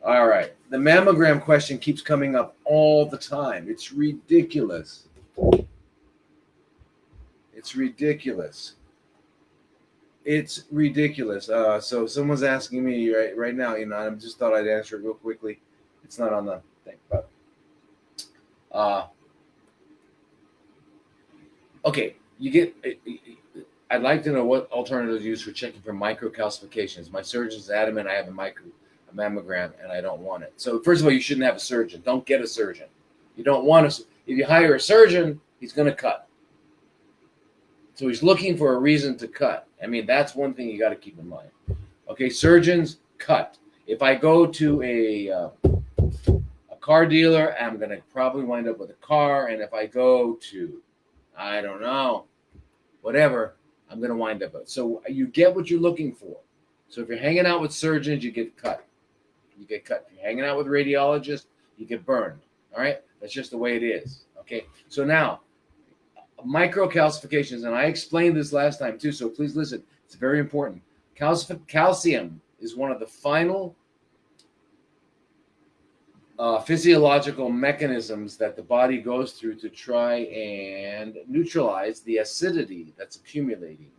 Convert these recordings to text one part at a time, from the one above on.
All right. The mammogram question keeps coming up all the time. It's ridiculous. It's ridiculous. It's ridiculous. So someone's asking me right now, I just thought I'd answer it real quickly. It's not on the thing, but okay. I'd like to know what alternatives use for checking for microcalcifications. My surgeon's adamant I have a mammogram and I don't want it. So first of all, you shouldn't have a surgeon. Don't get a surgeon. You don't want to. If you hire a surgeon, he's going to cut. So he's looking for a reason to cut. I mean, that's one thing you got to keep in mind. Okay, surgeons cut. If I go to a car dealer, I'm going to probably wind up with a car. And if I go to, I don't know, whatever, I'm going to wind up with. So you get what you're looking for. So if you're hanging out with surgeons, you get cut. You get cut. If you're hanging out with radiologists, you get burned. All right? That's just the way it is. Okay? So now, microcalcifications, and I explained this last time too, so please listen. It's very important. Calcium is one of the final physiological mechanisms that the body goes through to try and neutralize the acidity that's accumulating,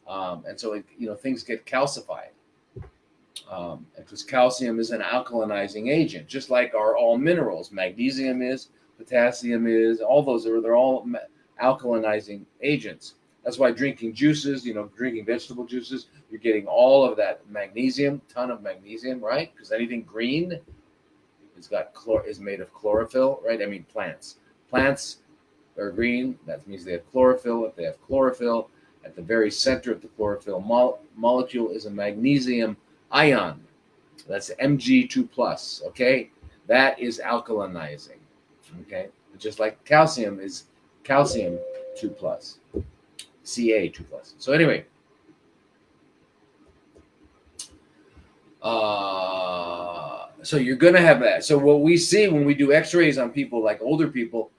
and so things get calcified. Because calcium is an alkalinizing agent, just like all minerals. Magnesium is, potassium is, all those they're all alkalinizing agents. That's why drinking juices, drinking vegetable juices, you're getting all of that magnesium, ton of magnesium, right? Because anything green is made of chlorophyll, right? I mean, plants are green. That means they have chlorophyll. If they have chlorophyll, at the very center of the chlorophyll molecule is a magnesium ion. That's Mg2+. Okay, that is alkalinizing. Okay, just like calcium is calcium 2+, Ca 2+. So anyway, so you're going to have that. So what we see when we do x-rays on people, like older people,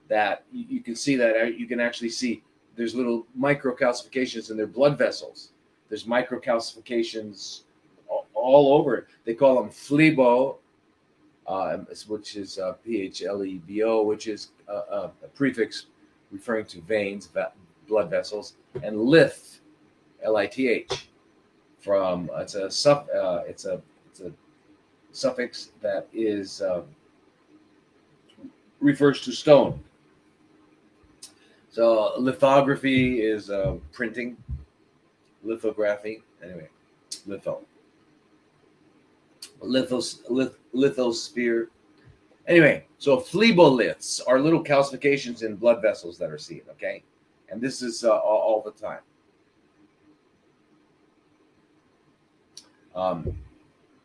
that you can see that you can actually see there's little microcalcifications in their blood vessels. There's microcalcifications all over. They call them phlebi, which is PHLEBO, which is a prefix referring to veins, blood vessels, and lith, LITH, from it's a suffix that is refers to stone. So lithography is printing, lithography. Anyway, lithosphere. Anyway, so phleboliths are little calcifications in blood vessels that are seen. Okay, and this is all the time.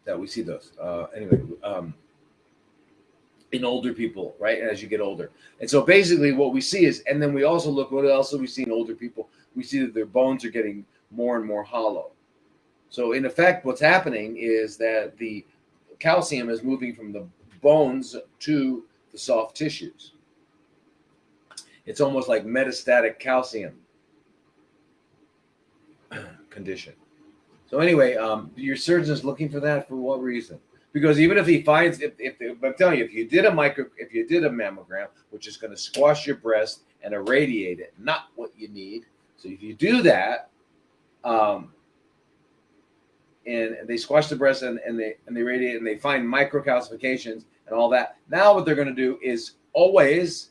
That we see those. Anyway, in older people, right? As you get older. And so basically what we see is, and then we also look, what else do we see in older people? We see that their bones are getting more and more hollow. So in effect, what's happening is that the calcium is moving from the bones to the soft tissues. It's almost like metastatic calcium condition. So anyway, your surgeon is looking for that for what reason? Because even if he finds, if I'm telling you, if you did a mammogram, which is going to squash your breast and irradiate it, not what you need. So if you do that, and they squash the breast and they radiate and they find microcalcifications and all that. Now what they're going to do is always,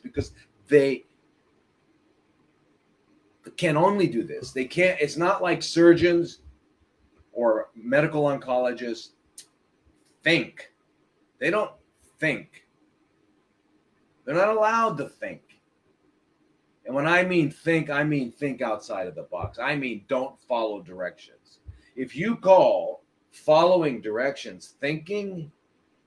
because they can only do this. They can't. It's not like surgeons or medical oncologists think. They don't think. They're not allowed to think. And when I mean think outside of the box. I mean don't follow directions. If you call following directions thinking,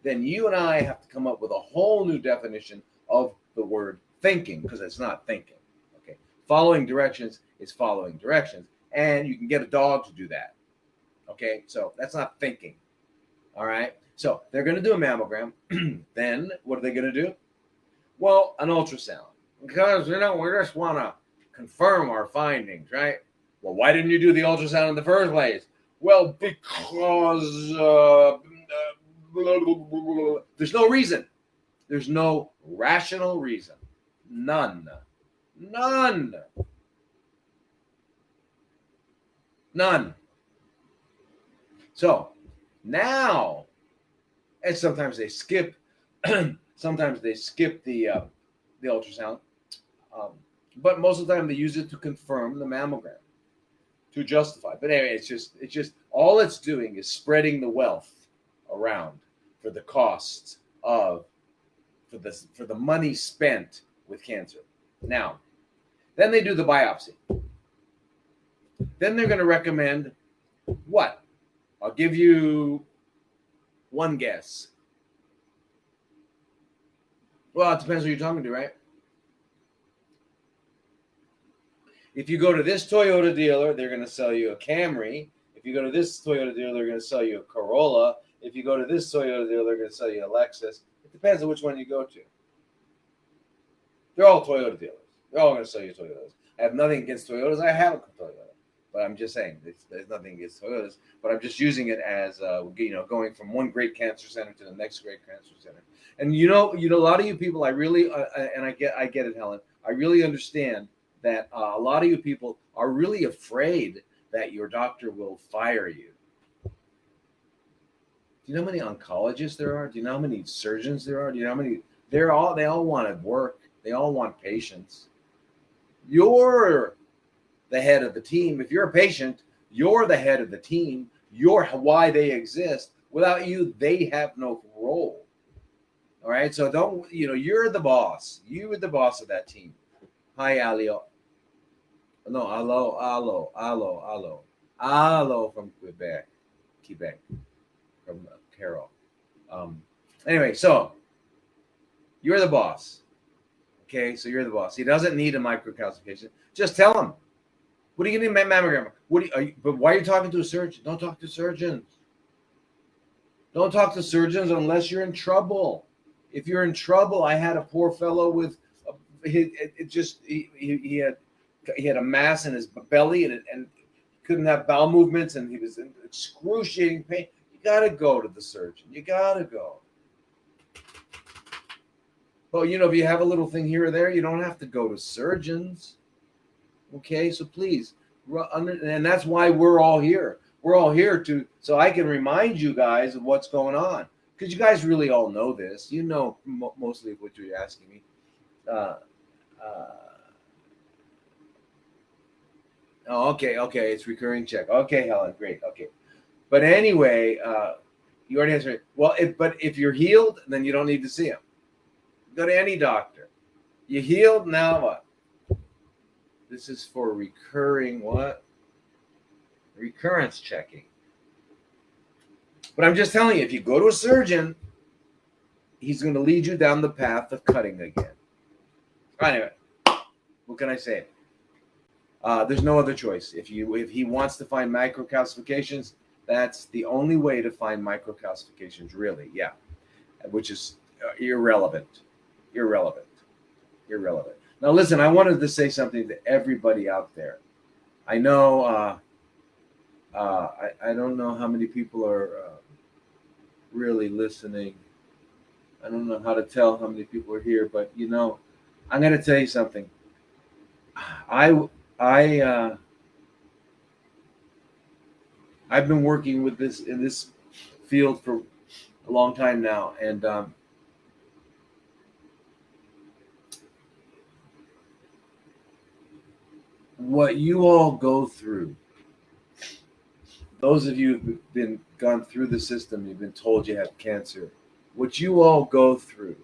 then you and I have to come up with a whole new definition of the word thinking, because it's not thinking. Okay, following directions is following directions, and you can get a dog to do that. Okay, so that's not thinking. All right, so they're going to do a mammogram. Then what are they going to do? Well, an ultrasound, because we just want to confirm our findings, right? Well, why didn't you do the ultrasound in the first place? Well, because there's no reason. There's no rational reason. None. None. None. So now, and sometimes they skip. Sometimes they skip the ultrasound, but most of the time they use it to confirm the mammogram, to justify. But anyway, it's just all it's doing is spreading the wealth around for the cost of for the money spent with cancer. Now, then they do the biopsy. Then they're going to recommend what? I'll give you one guess. Well, it depends who you're talking to, right? If you go to this Toyota dealer, they're going to sell you a Camry. If you go to this Toyota dealer, they're going to sell you a Corolla. If you go to this Toyota dealer, they're going to sell you a Lexus. It depends on which one you go to. They're all Toyota dealers. They're all going to sell you Toyotas. I have nothing against Toyotas. I have a Toyota. But I'm just saying, there's nothing against Toyotas. But I'm just using it as, going from one great cancer center to the next great cancer center. And a lot of you people, I really, and I get it, Helen. I really understand that a lot of you people are really afraid that your doctor will fire you. Do you know how many oncologists there are? Do you know how many surgeons there are? Do you know how many? They all want to work. They all want patients. You're the head of the team. If you're a patient, you're the head of the team. You're why they exist. Without you, they have no role. All right. So you're the boss. You are the boss of that team. Hi, Alio. No, Allo from Quebec, from Carol. Anyway, so you're the boss. Okay, so you're the boss. He doesn't need a microcalcification. Just tell him. What are you going to need mammogram? But why are you talking to a surgeon? Don't talk to surgeons. Don't talk to surgeons unless you're in trouble. If you're in trouble, I had a poor fellow with he had a mass in his belly and couldn't have bowel movements, and he was in excruciating pain. You got to go to the surgeon. You got to go. Well, if you have a little thing here or there, you don't have to go to surgeons. Okay, so please, and that's why we're all here. We're all here so I can remind you guys of what's going on, because you guys really all know this. You know mostly of what you're asking me. Okay, it's recurring check. Okay, Helen, great. Okay, but anyway, you already answered it. Well, if you're healed, then you don't need to see him. Go to any doctor. You healed, now what? This is for recurring what? Recurrence checking. But I'm just telling you, if you go to a surgeon, he's going to lead you down the path of cutting again. Anyway, what can I say? There's no other choice. If he wants to find microcalcifications, that's the only way to find microcalcifications, really. Yeah, which is irrelevant. Now, listen, I wanted to say something to everybody out there. I know, I don't know how many people are really listening. I don't know how to tell how many people are here, but I'm going to tell you something. I've been working with this in this field for a long time now, and what you all go through, those of you who've gone through the system, you've been told you have cancer, what you all go through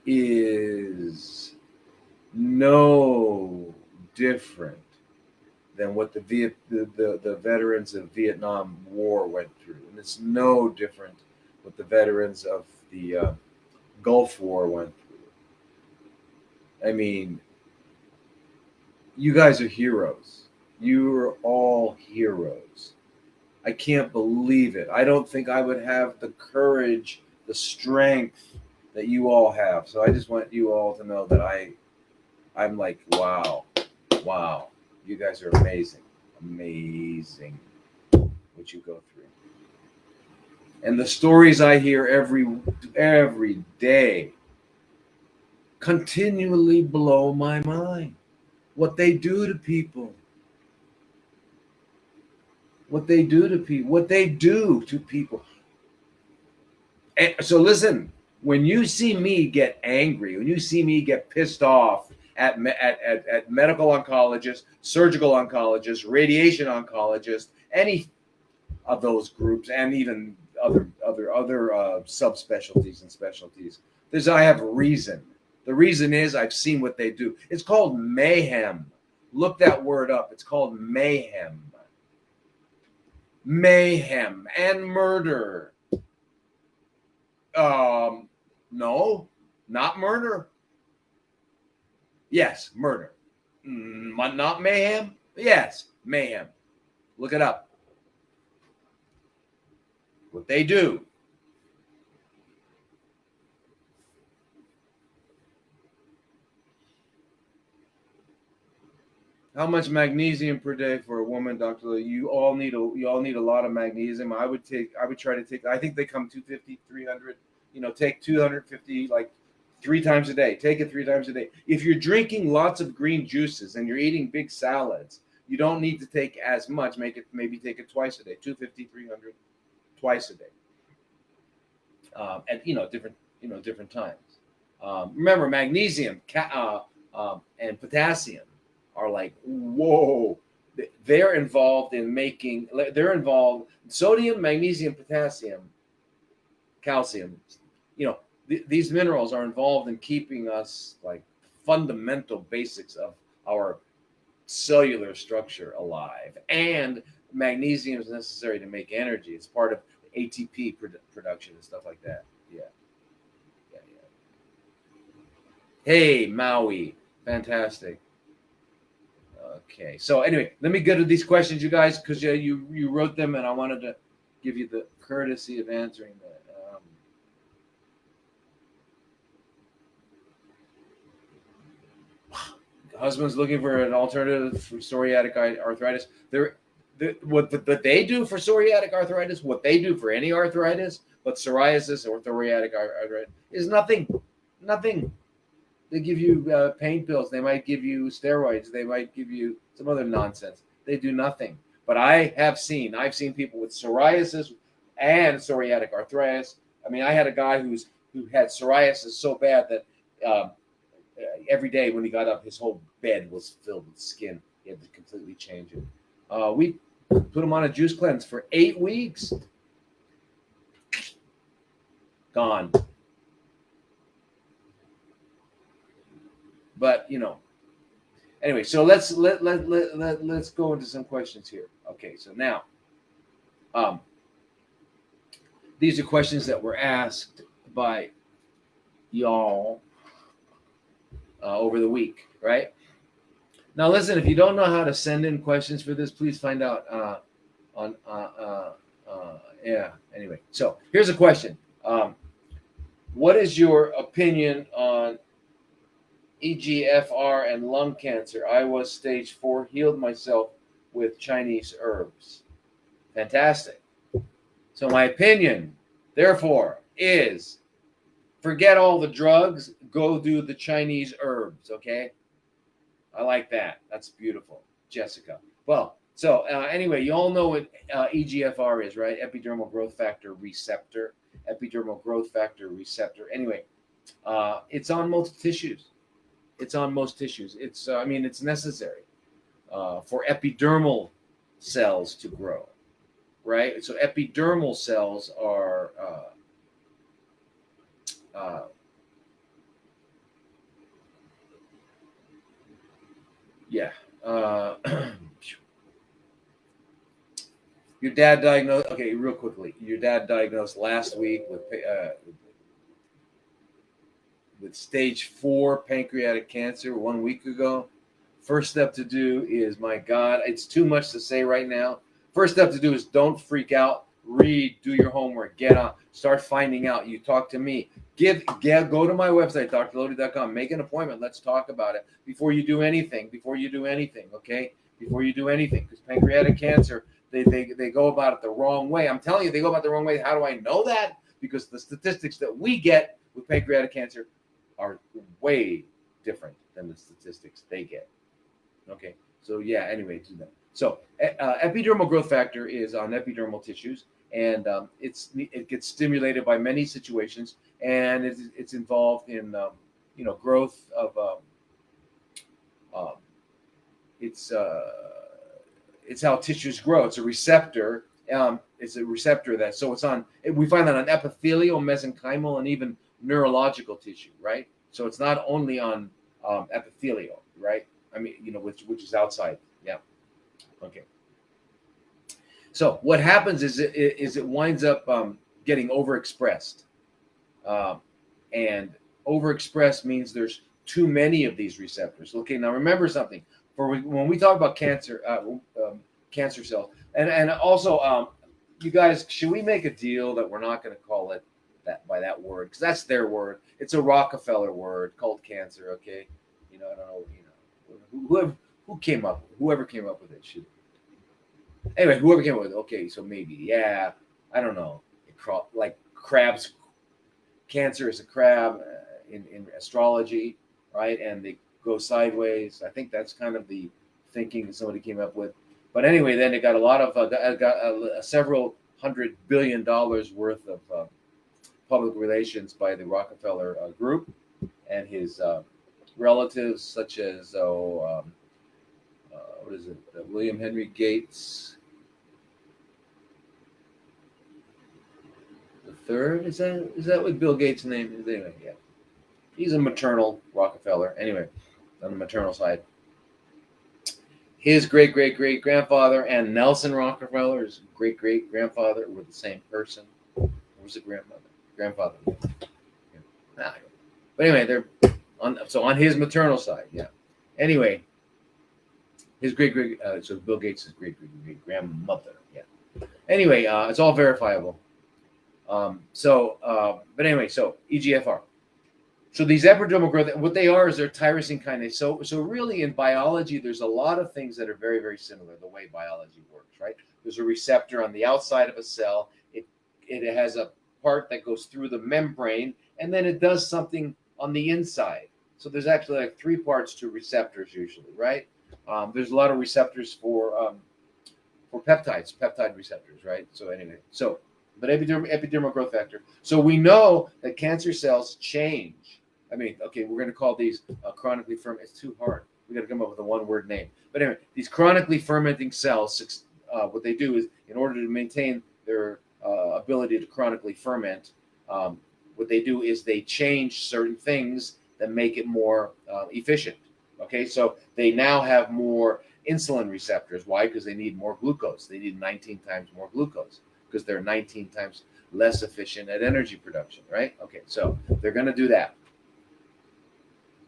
is no different than what the veterans of Vietnam War went through, and it's no different what the veterans of the Gulf War went through. I mean, you guys are heroes. You are all heroes. I can't believe it. I don't think I would have the courage, the strength that you all have. So I just want you all to know that I'm like, wow, you guys are amazing. Amazing what you go through. And the stories I hear every day continually blow my mind. What they do to people. What they do to people. What they do to people. And so listen, when you see me get angry, when you see me get pissed off at medical oncologists, surgical oncologists, radiation oncologists, any of those groups, and even other subspecialties and specialties, I have a reason. The reason is I've seen what they do. It's called mayhem. Look that word up. It's called mayhem. Mayhem and murder. No, not murder. Yes, murder. Not mayhem? Yes, mayhem. Look it up. What they do. How much magnesium per day for a woman, Dr. Lee? You all need a lot of magnesium. I would try to take, I think they come 250, 300, take 250 like 3 times a day. Take it 3 times a day. If you're drinking lots of green juices and you're eating big salads, you don't need to take as much. Maybe take it twice a day, 250, 300 twice a day. At different times. Remember, magnesium and potassium are like, whoa, they're involved in sodium, magnesium, potassium, calcium, these minerals are involved in keeping us like fundamental basics of our cellular structure alive. And magnesium is necessary to make energy. It's part of ATP production and stuff like that. Yeah. Hey, Maui. Fantastic. Okay. So anyway, let me go to these questions, you guys, because you wrote them and I wanted to give you the courtesy of answering that. Husband's looking for an alternative for psoriatic arthritis. What they do for psoriatic arthritis, what they do for any arthritis, but psoriasis or psoriatic arthritis is nothing. Nothing. They give you pain pills. They might give you steroids. They might give you some other nonsense. They do nothing. But I've seen people with psoriasis and psoriatic arthritis. I mean, I had a guy who had psoriasis so bad that every day when he got up, his whole bed was filled with skin. He had to completely change it. We put him on a juice cleanse for 8 weeks. Gone. But anyway, so let's go into some questions here. Okay, so now, these are questions that were asked by y'all over the week, right? Now, listen, if you don't know how to send in questions for this, please find out Anyway, so here's a question. What is your opinion on EGFR and lung cancer? I was stage 4, healed myself with Chinese herbs. Fantastic. So my opinion, therefore, is forget all the drugs, go do the Chinese herbs, okay? I like that. That's beautiful, Jessica. Well, so anyway, you all know what EGFR is, right? Epidermal growth factor receptor. Epidermal growth factor receptor. Anyway, it's on most tissues. It's on most tissues. It's necessary for epidermal cells to grow, right? So epidermal cells are your dad diagnosed. Okay, real quickly, your dad diagnosed last week with stage 4 pancreatic cancer 1 week ago. First step to do is, my God, it's too much to say right now. First step to do is don't freak out. Read, do your homework, get on, start finding out. You talk to me. Go to my website, drlodi.com. Make an appointment. Let's talk about it before you do anything. Okay? before you do anything, because pancreatic cancer, they go about it the wrong way. I'm telling you, they go about it the wrong way. How do I know that? Because the statistics that we get with pancreatic cancer are way different than the statistics they get. Okay, so yeah, anyway, do that. So epidermal growth factor is on epidermal tissues, and it gets stimulated by many situations, and it's involved in growth of it's how tissues grow. It's a receptor. It's a receptor that, so it's on. We find that on epithelial, mesenchymal, and even neurological tissue, right? So it's not only on epithelial, right? I mean, which is outside. Yeah. Okay. So what happens is it winds up getting overexpressed, and overexpressed means there's too many of these receptors. Okay. Now remember something. When we talk about cancer, cancer cells, and also, you guys, should we make a deal that we're not going to call it that by that word, because that's their word. It's a Rockefeller word called cancer. Okay. I don't know. Whoever came up with it should. Anyway, whoever came up with it. Okay, so maybe, yeah, I don't know. Like crabs, cancer is a crab in astrology, right? And they go sideways. I think that's kind of the thinking that somebody came up with. But anyway, then it got a lot of several $100 billion worth of public relations by the Rockefeller group and his relatives, such as what is it? William Henry Gates the third. Is that what Bill Gates' name is? Anyway, yeah, he's a maternal Rockefeller. Anyway, on the maternal side, his great grandfather and Nelson Rockefeller's great grandfather were the same person. Or was it grandfather? Yeah. But anyway, they're on his maternal side. Yeah. Anyway, his so Bill Gates' great grandmother. Yeah. Anyway, it's all verifiable. But anyway, so EGFR. So these epidermal growth, what they are is they're tyrosine kinase. So really in biology, there's a lot of things that are very, very similar the way biology works, right? There's a receptor on the outside of a cell. It has a part that goes through the membrane, and then it does something on the inside. So there's actually like three parts to receptors usually, right? There's a lot of receptors for peptide receptors, right? So anyway, but epidermal growth factor. So we know that cancer cells change. I mean, okay, we're going to call these chronically fermenting. It's too hard. We got to come up with a one-word name. But anyway, these chronically fermenting cells, what they do is, in order to maintain their ability to chronically ferment, what they do is they change certain things that make it more efficient. Okay, so they now have more insulin receptors. Why? Because they need more glucose. They need 19 times more glucose because they're 19 times less efficient at energy production, right? Okay, so they're going to do that.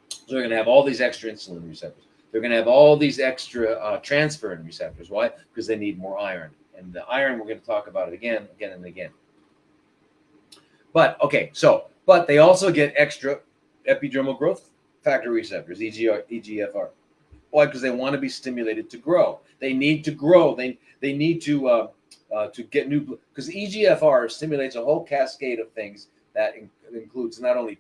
So they're going to have all these extra insulin receptors. They're going to have all these extra transferrin receptors. Why? Because they need more iron. And the iron, we're going to talk about it again and again. But, okay, but they also get extra epidermal growth factor receptors, EGFR. Why? Because they want to be stimulated to grow. They need to grow. They need to get new, because EGFR stimulates a whole cascade of things that includes not only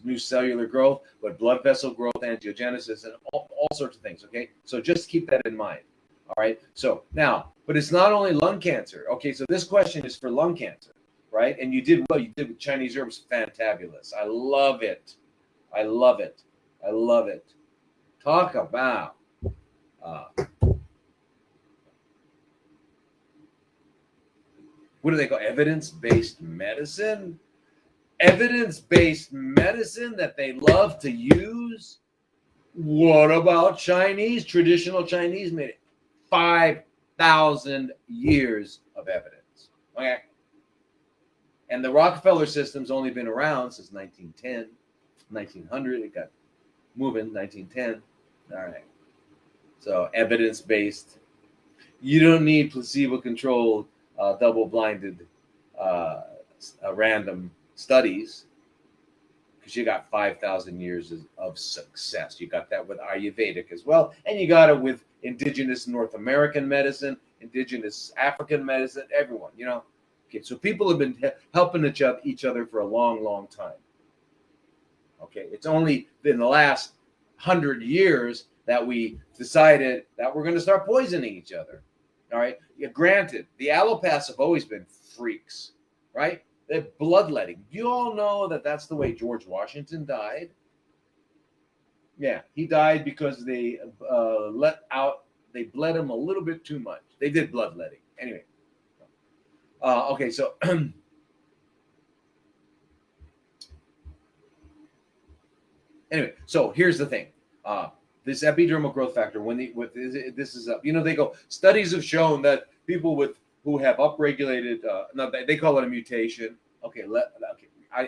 new cellular growth, but blood vessel growth, angiogenesis, and all sorts of things. Okay, so just keep that in mind. All right. So now, but it's not only lung cancer. Okay, so this question is for lung cancer, right? And you did well. You did with Chinese herbs, fantabulous. I love it. I love it. I love it. Talk about what do they call evidence-based medicine? Evidence-based medicine that they love to use. What about Chinese? Traditional Chinese made it 5,000 years of evidence. Okay. And the Rockefeller system's only been around since 1910, 1900. It got moving 1910. All right. So evidence-based. You don't need placebo-controlled, double-blinded, random studies. because you got 5,000 years of success. You got that with Ayurvedic as well, and you got it with indigenous North American medicine, indigenous African medicine, everyone, you know. Okay, so people have been helping each other for a long, long time. Okay, it's only been the last 100 years that we decided that we're going to start poisoning each other. All right. Yeah, granted, the allopaths have always been freaks, right? They're bloodletting. You all know that that's the way George Washington died. Yeah, he died because they they bled him a little bit too much. They did bloodletting. Anyway. Okay, so anyway, so here's the thing. This epidermal growth factor, this is up, you know, they go, studies have shown that people who have upregulated, they call it a mutation. Okay,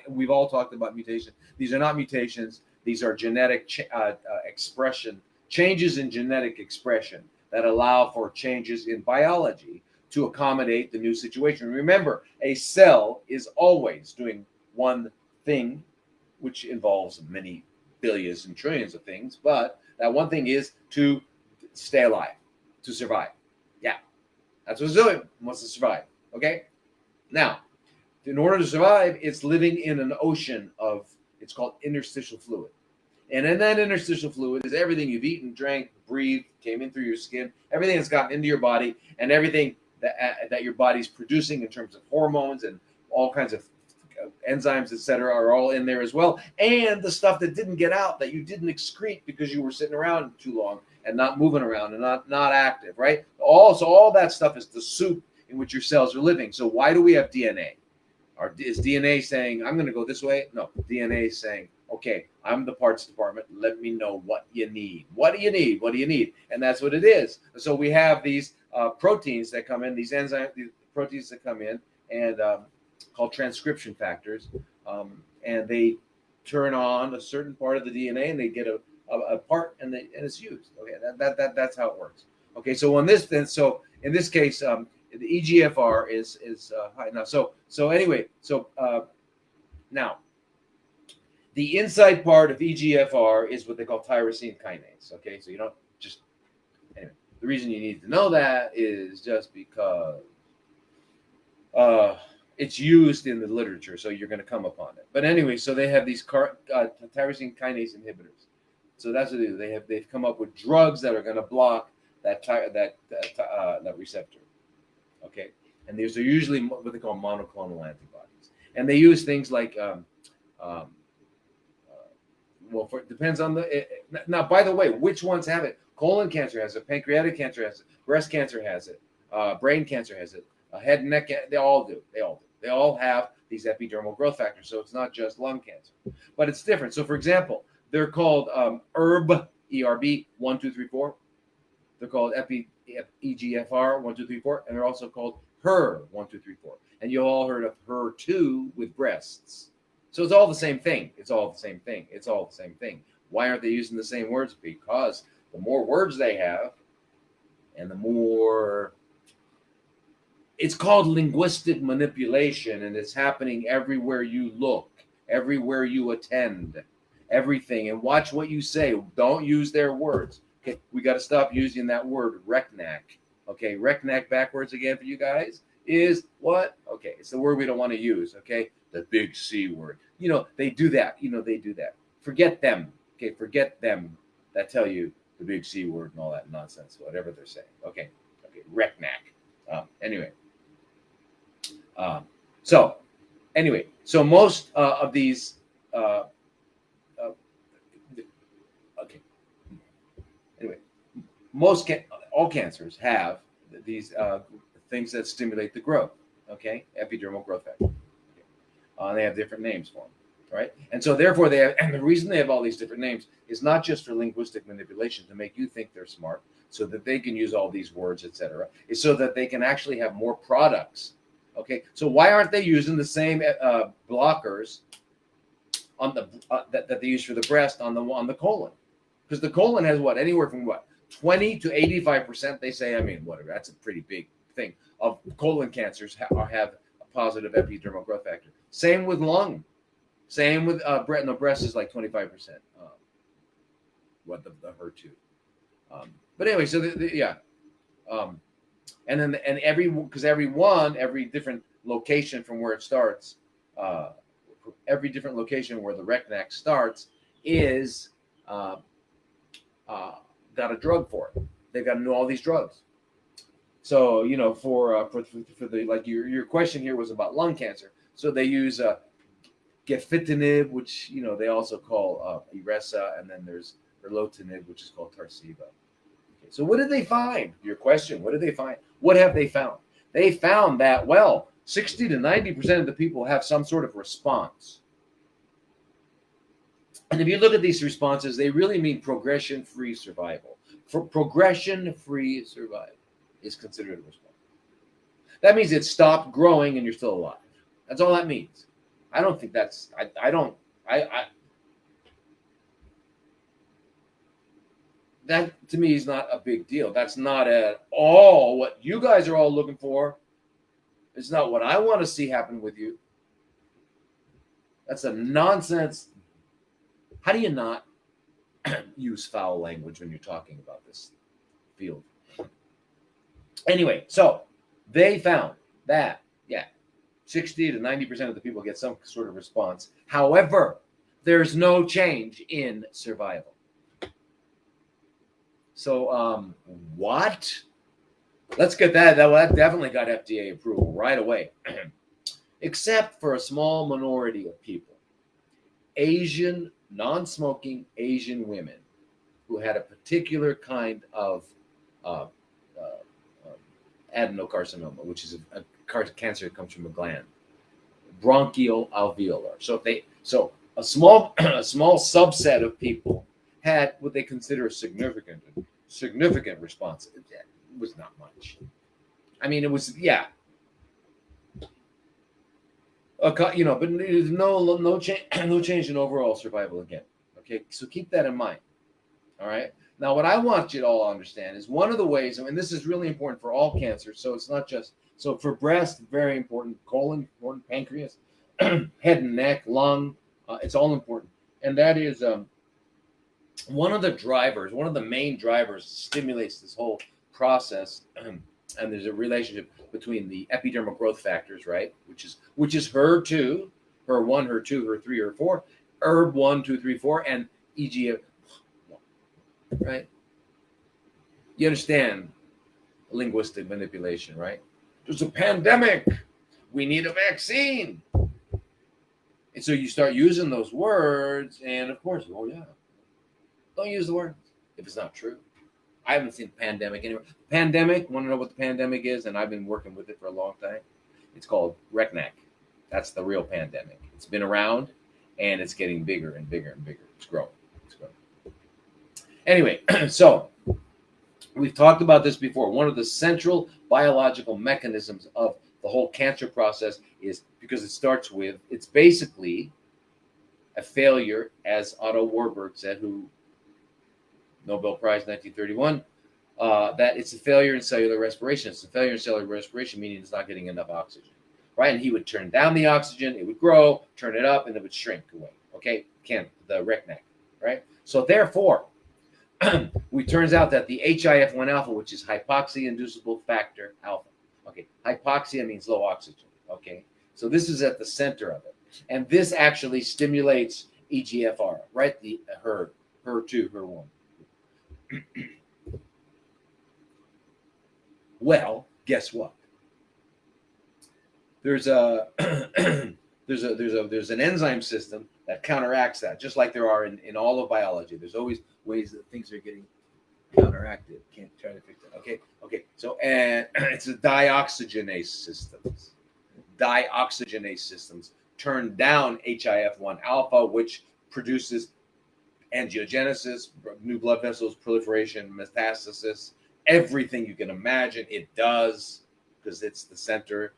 we've all talked about mutation. These are not mutations. These are genetic expression, changes in genetic expression that allow for changes in biology to accommodate the new situation. Remember, a cell is always doing one thing, which involves many billions and trillions of things, but that one thing is to stay alive, to survive. Yeah, that's what it's doing. It wants to survive. Okay? Now, in order to survive, it's living in an ocean of, it's called interstitial fluid. And in that interstitial fluid is everything you've eaten, drank, breathed, came in through your skin, everything that's gotten into your body, and everything that your body's producing in terms of hormones and all kinds of enzymes, etc., are all in there as well, and the stuff that didn't get out, that you didn't excrete because you were sitting around too long and not moving around and not active, right? All that stuff is the soup in which your cells are living. So why do we have DNA? Is DNA saying, I'm going to go this way? No, DNA is saying, okay, I'm the parts department. Let me know what you need. What do you need? What do you need? And that's what it is. So we have these proteins that come in, these enzymes, these proteins that come in, and called transcription factors, and they turn on a certain part of the DNA, and they get a part, and it's used. Okay, that's how it works. Okay, so in this case, the EGFR is high now. So anyway, now the inside part of EGFR is what they call tyrosine kinase. Okay, so you don't just anyway. The reason you need to know that is just because it's used in the literature, so you're going to come upon it. But anyway, so they have these tyrosine kinase inhibitors. So that's what they do. They've come up with drugs that are going to block that receptor. Okay, and these are usually what they call monoclonal antibodies, and they use things like it depends on now. By the way, which ones have it? Colon cancer has it. Pancreatic cancer has it. Breast cancer has it. Brain cancer has it. Head and neck. They all do. They all have these epidermal growth factors. So it's not just lung cancer, but it's different. So for example, they're called ERB, ERB 1, 2, 3, 4. They're called EGFR 1, 2, 3, 4, and they're also called HER 1, 2, 3, 4. And you all heard of HER2 with breasts. So it's all the same thing. It's all the same thing. It's all the same thing. Why aren't they using the same words? Because the more words they have, and the more, it's called linguistic manipulation, and it's happening everywhere you look, everywhere you attend, everything. And watch what you say. Don't use their words. Okay, we got to stop using that word Recnac. Okay, Recnac backwards again for you guys is what? Okay, it's the word we don't want to use. Okay, the big C word. You know, they do that. They do that. Forget them. Okay, forget them that tell you the big C word and all that nonsense, whatever they're saying. Okay, Recnac. Anyway. So most of these, all cancers have these things that stimulate the growth. Okay, epidermal growth factor. Okay. They have different names for them, right? And so therefore they have, and the reason they have all these different names is not just for linguistic manipulation to make you think they're smart, so that they can use all these words, etc. It's so that they can actually have more products. Okay, so why aren't they using the same blockers on the that they use for the breast on the colon? Because the colon has anywhere from 20 to 85%. They say, I mean, whatever. That's a pretty big thing of colon cancers have a positive epidermal growth factor. Same with lung. Same with breast. No, breast is like 25%. What the HER2. But anyway, so yeah. And then every different location from where it starts, every different location where the Recnac starts is got a drug for it. They've got to know all these drugs. So for the like your question here was about lung cancer. So they use gefitinib, which they also call Iressa, and then there's erlotinib, which is called Tarceva. Okay, so what did they find? Your question. What did they find? What have they found? They found that 60 to 90% of the people have some sort of response. And if you look at these responses, they really mean progression-free survival. For progression-free survival is considered a response. That means it stopped growing and you're still alive. That's all that means. I don't think that's, that to me is not a big deal. That's not at all what you guys are all looking for. It's not what I want to see happen with you. That's a nonsense. How do you not use foul language when you're talking about this field? Anyway, so they found that, 60 to 90% of the people get some sort of response. However, there's no change in survival. So, what? Let's get that. That definitely got FDA approval right away. Except for a small minority of people. Asian, non-smoking Asian women who had a particular kind of adenocarcinoma, which is a cancer that comes from a gland, bronchial alveolar. So a small subset of people had what they consider a significant response. It was not much. I mean, it was but there's no change in overall survival again. Okay, so keep that in mind. All right. Now, what I want you to all understand is one of the ways, and this is really important for all cancers. So it's not just for breast, very important, colon, important, pancreas, head and neck, lung. It's all important, and that is one of the main drivers stimulates this whole process. And there's a relationship between the epidermal growth factors, right? Which is HER2, HER1, HER2, HER3, HER4, ERB 1, 2, 3, 4, and EGF. Right? You understand linguistic manipulation, right? There's a pandemic. We need a vaccine. And so you start using those words, and of course, don't use the words if it's not true. I haven't seen pandemic anywhere. Pandemic, want to know what the pandemic is? And I've been working with it for a long time. It's called Recnac. That's the real pandemic. It's been around, and it's getting bigger and bigger and bigger. It's growing. Anyway, so we've talked about this before. One of the central biological mechanisms of the whole cancer process is because it's basically a failure, as Otto Warburg said, who Nobel Prize 1931, that it's a failure in cellular respiration. It's a failure in cellular respiration, meaning it's not getting enough oxygen, right? And he would turn down the oxygen, it would grow, turn it up, and it would shrink away. Okay, the Recnac, right? So therefore, it turns out that the HIF-1 alpha, which is hypoxia-inducible factor alpha. Okay, hypoxia means low oxygen. Okay, so this is at the center of it, and this actually stimulates EGFR, right? The HER2, HER1. Well, guess what? There's an enzyme system that counteracts that, just like there are in all of biology. There's always ways that things are getting counteracted. Can't try to fix that. Okay. So, and it's a dioxygenase systems. Dioxygenase systems turn down HIF-1 alpha, which produces angiogenesis, new blood vessels, proliferation, metastasis, everything you can imagine. It does, because it's the center.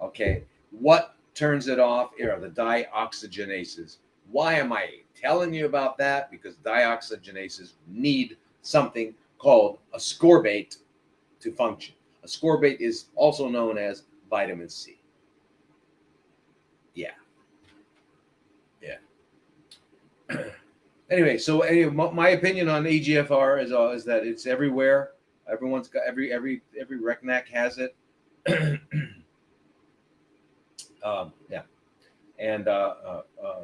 Okay. What turns it off are the dioxygenases. Why am I telling you about that? Because dioxygenases need something called ascorbate to function. Ascorbate is also known as vitamin C. Yeah. Anyway, so anyway, my opinion on EGFR is that it's everywhere. Everyone's got every Recnac has it. Yeah, and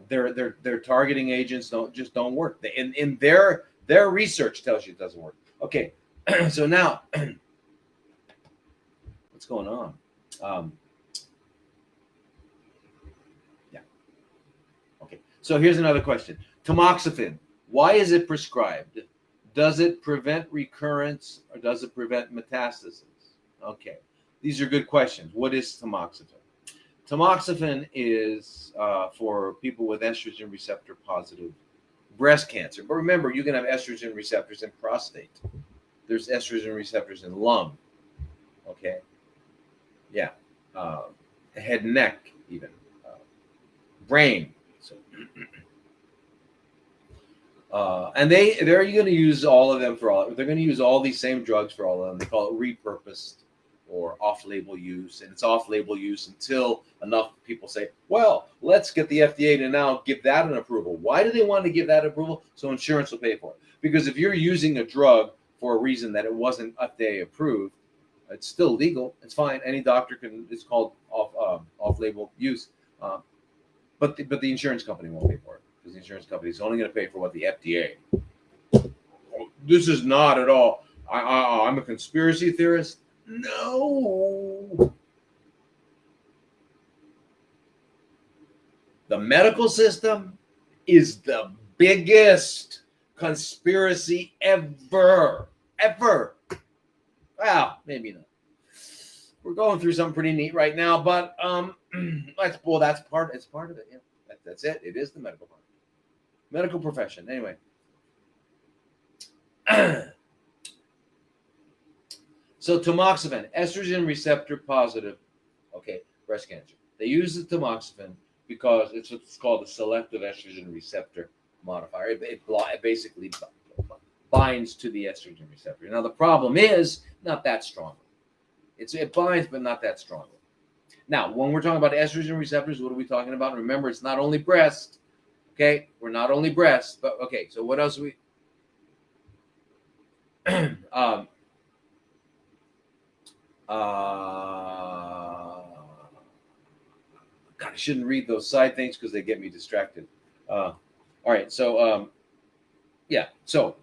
their targeting agents don't work. In their research tells you it doesn't work. Okay, so now what's going on? Yeah. Okay. So here's another question. Tamoxifen. Why is it prescribed? Does it prevent recurrence or does it prevent metastasis? Okay. These are good questions. What is tamoxifen? Tamoxifen is for people with estrogen receptor positive breast cancer. But remember, you can have estrogen receptors in prostate. There's estrogen receptors in lung. Okay. Yeah. Head and neck, even. Brain. So, and they're going to use all of them for all. They're going to use all these same drugs for all of them. They call it repurposed or off-label use, and it's off-label use until enough people say, "Well, let's get the FDA to now give that an approval." Why do they want to give that approval? So insurance will pay for it. Because if you're using a drug for a reason that it wasn't FDA approved, it's still legal. It's fine. Any doctor can. It's called off-label use, but the insurance company won't pay for it because the insurance company is only going to pay for what the FDA. This is not at all. I'm a conspiracy theorist. No. The medical system is the biggest conspiracy ever. Well, maybe not. We're going through something pretty neat right now, but that's part. It's part of it. Yeah, that's it. It is the medical part, medical profession. Anyway, so tamoxifen, estrogen receptor positive, okay, breast cancer. They use the tamoxifen because it's what's called a selective estrogen receptor modifier. It basically binds to the estrogen receptor. Now the problem is not that strong. It binds, but not that strongly. Now, when we're talking about estrogen receptors, what are we talking about? Remember, it's not only breast. Okay, we're not only breast, but okay. So what else we? God, I shouldn't read those side things because they get me distracted. All right, so yeah, so.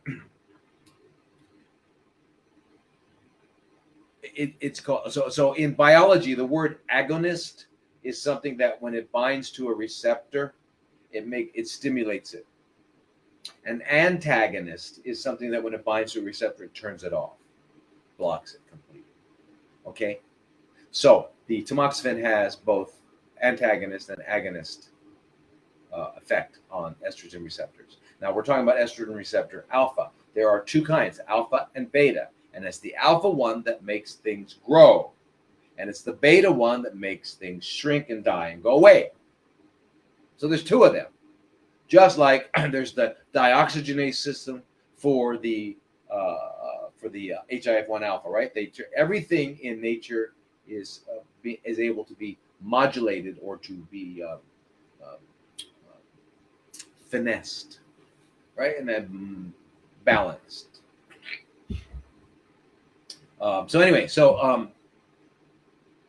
It's called so in biology the word agonist is something that when it binds to a receptor it stimulates it. An antagonist is something that when it binds to a receptor it turns it off, blocks it completely. Okay, so the tamoxifen has both antagonist and agonist effect on estrogen receptors. Now we're talking about estrogen receptor alpha. There are two kinds, alpha and beta. And it's the alpha one that makes things grow. And it's the beta one that makes things shrink and die and go away. So there's two of them. Just like there's the dioxygenase system for the HIF1 alpha, right? Everything in nature is able to be modulated or to be finessed, right? And then balanced. So anyway, so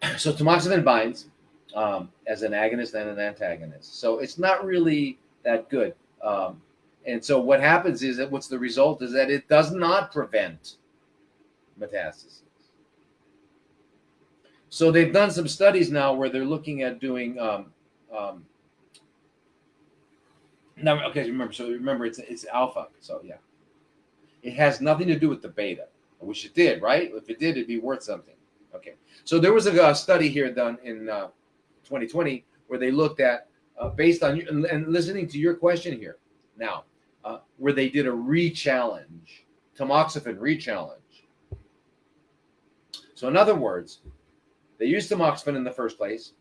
tamoxifen binds as an agonist and an antagonist. So it's not really that good. And so what happens is that what's the result is that it does not prevent metastasis. So they've done some studies now where they're looking at doing now. Okay, remember it's alpha. So yeah, it has nothing to do with the beta. I wish it did, right? If it did, it'd be worth something. Okay. So there was a study here done in 2020 where they looked at, based on, and listening to your question here now, where they did a re-challenge, tamoxifen re-challenge. So in other words, they used tamoxifen in the first place.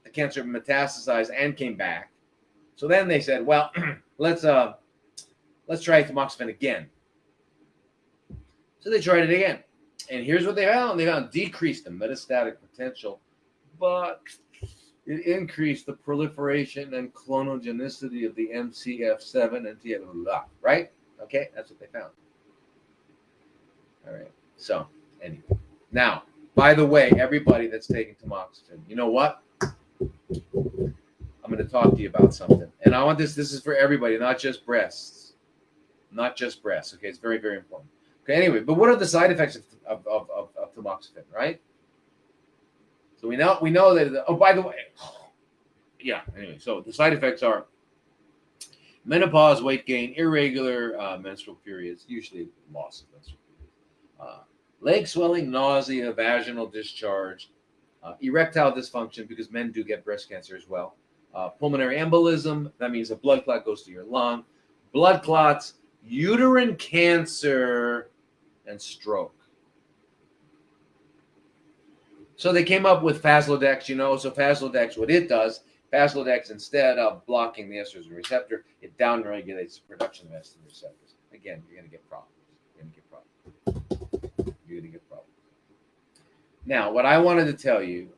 The cancer metastasized and came back. So then they said, well, let's try tamoxifen again. So they tried it again. And here's what they found. They found decreased the metastatic potential, but It increased the proliferation and clonogenicity of the MCF7 and TF, right? Okay, that's what they found. All right. So, anyway. Now, by the way, everybody that's taking tamoxifen, you know what? I'm going to talk to you about something. And I want this is for everybody, not just breasts. Not just breasts. Okay, it's very, very important. Okay, anyway, but what are the side effects of tamoxifen, right? So we know that, oh, by the way, yeah, anyway, so the side effects are menopause, weight gain, irregular menstrual periods, usually loss of menstrual periods, leg swelling, nausea, vaginal discharge, erectile dysfunction, because men do get breast cancer as well, pulmonary embolism, that means a blood clot goes to your lung, blood clots, uterine cancer, and stroke. So they came up with Faslodex, so Faslodex, what it does, Faslodex, instead of blocking the estrogen receptor, it downregulates the production of estrogen receptors. Again, you're going to get problems. You're going to get problems. Now, what I wanted to tell you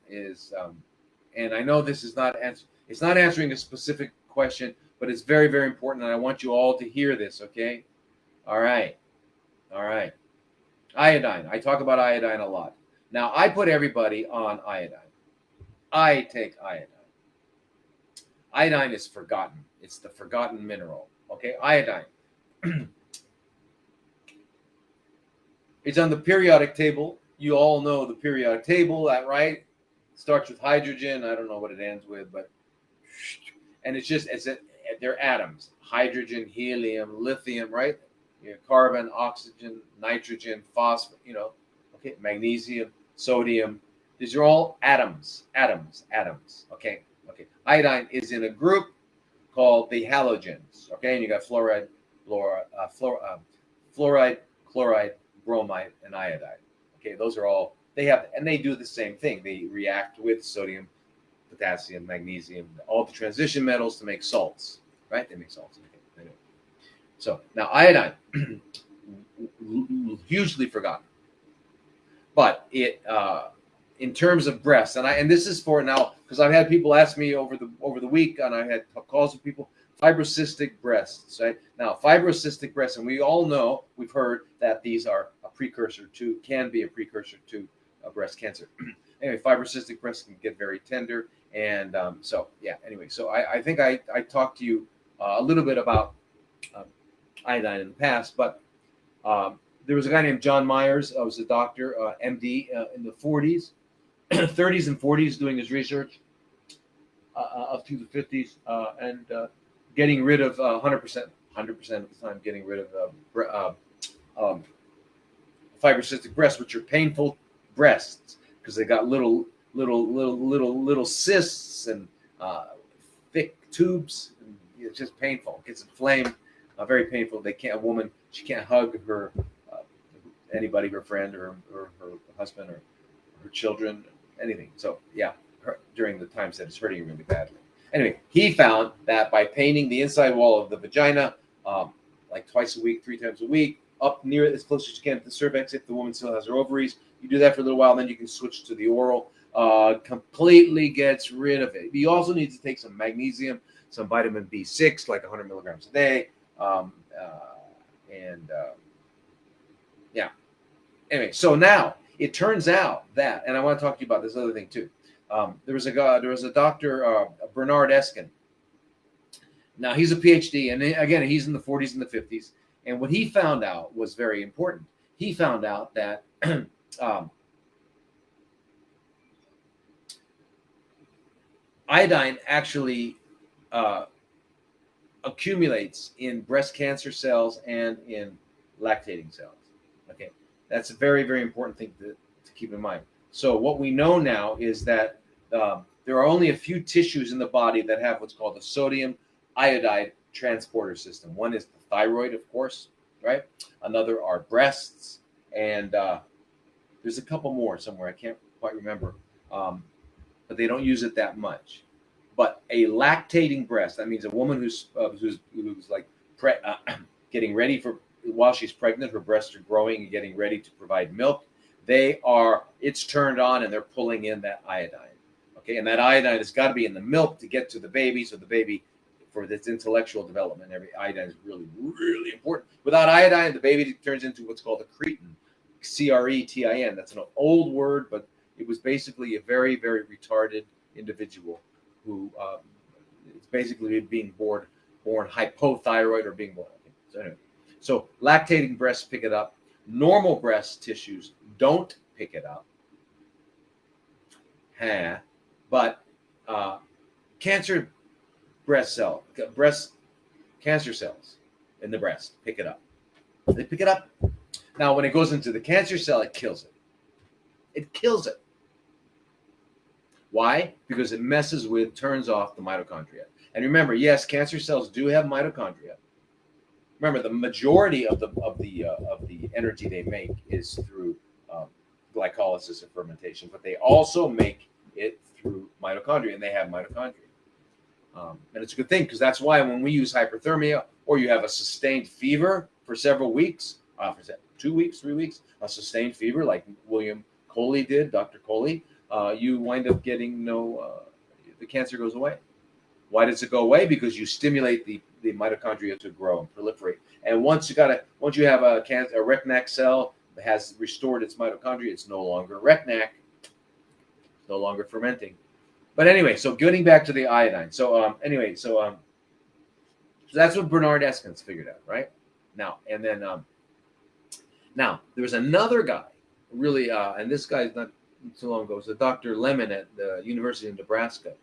is, and I know this is it's not answering a specific question, but it's very, very important, and I want you all to hear this, okay? All right. Iodine. I talk about iodine a lot. Now, I put everybody on iodine. I take iodine. Iodine is forgotten. It's the forgotten mineral. Okay, iodine. It's on the periodic table. You all know the periodic table, right? It starts with hydrogen. I don't know what it ends with, but and they're atoms. Hydrogen, helium, lithium, right? Carbon, oxygen, nitrogen, phosphorus, okay, magnesium, sodium. These are all atoms. Okay. Iodine is in a group called the halogens. Okay, and you got fluoride, chloride, bromide, and iodide. Okay, those are all and they do the same thing. They react with sodium, potassium, magnesium, all the transition metals to make salts. Right? They make salts. Okay. Anyway. So now iodine, hugely forgotten, but it in terms of breasts, and this is for now because I've had people ask me over the week, and I had calls with people, fibrocystic breasts. Right now, fibrocystic breasts, and we all know, we've heard that these are can be a precursor to breast cancer. Anyway, fibrocystic breasts can get very tender, and so I think I talked to you a little bit about iodine in the past, but there was a guy named John Myers, was a doctor, MD, in the 40s, 30s and 40s, doing his research up to the 50s, and getting rid of 100% of the time, getting rid of fibrocystic breasts, which are painful breasts because they got little cysts and thick tubes. And it's just painful. It gets inflamed, very painful. She can't hug her anybody, her friend or her husband or her children, anything. So during the times that it's hurting really badly. Anyway, he found that by painting the inside wall of the vagina, like twice a week, 3 times a week, up near as close as you can to the cervix, if the woman still has her ovaries, you do that for a little while, and then you can switch to the oral. Completely gets rid of it. You also need to take some magnesium, some vitamin B6, like 100 milligrams a day, Anyway, so now it turns out that, and I want to talk to you about this other thing too. There was a doctor, Bernard Eskin. Now he's a PhD, and again, he's in the 40s and the 50s. And what he found out was very important. He found out that iodine actually accumulates in breast cancer cells and in lactating cells. Okay, that's a very, very important thing to keep in mind. So what we know now is that there are only a few tissues in the body that have what's called a sodium iodide transporter system. One is the thyroid, of course, right? Another are breasts, and there's a couple more somewhere. I can't quite remember, but they don't use it that much. But a lactating breast, that means a woman who's like getting ready for, while she's pregnant, her breasts are growing and getting ready to provide milk. It's turned on and they're pulling in that iodine. Okay, and that iodine has got to be in the milk to get to the baby, so the baby, for its intellectual development, every iodine is really, really important. Without iodine, the baby turns into what's called a cretin, Cretin. That's an old word, but it was basically a very, very retarded individual who is basically being born hypothyroid or being born. Okay. So anyway, so lactating breasts pick it up. Normal breast tissues don't pick it up. But cancer cancer cells in the breast pick it up. They pick it up. Now, when it goes into the cancer cell, it kills it. It kills it. Why? Because it turns off the mitochondria. And remember, yes, cancer cells do have mitochondria. Remember, the majority of the energy they make is through glycolysis and fermentation, but they also make it through mitochondria, and they have mitochondria. And it's a good thing, because that's why when we use hyperthermia, or you have a sustained fever for several weeks, for 2 weeks, 3 weeks, a sustained fever like William Coley did, Dr. Coley, you wind up getting the cancer goes away. Why does it go away? Because you stimulate the mitochondria to grow and proliferate. And once you have a Recnac cell that has restored its mitochondria, it's no longer Recnac, no longer fermenting. But anyway, so getting back to the iodine. So so that's what Bernard Eskens figured out, right? Now, and then now there was another guy, really, and this guy's not too long ago. It was a Dr. Lemon at the University of Nebraska.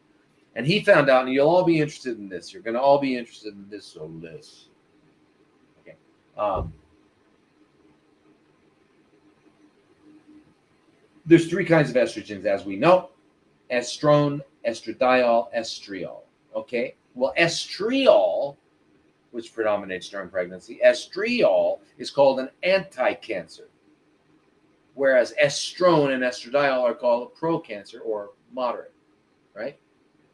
And he found out, and you'll all be interested in this. You're going to all be interested in this, so this. Okay. There's 3 kinds of estrogens, as we know: estrone, estradiol, estriol. Okay. Well, estriol, which predominates during pregnancy, estriol is called an anti-cancer, whereas estrone and estradiol are called pro-cancer or moderate, right?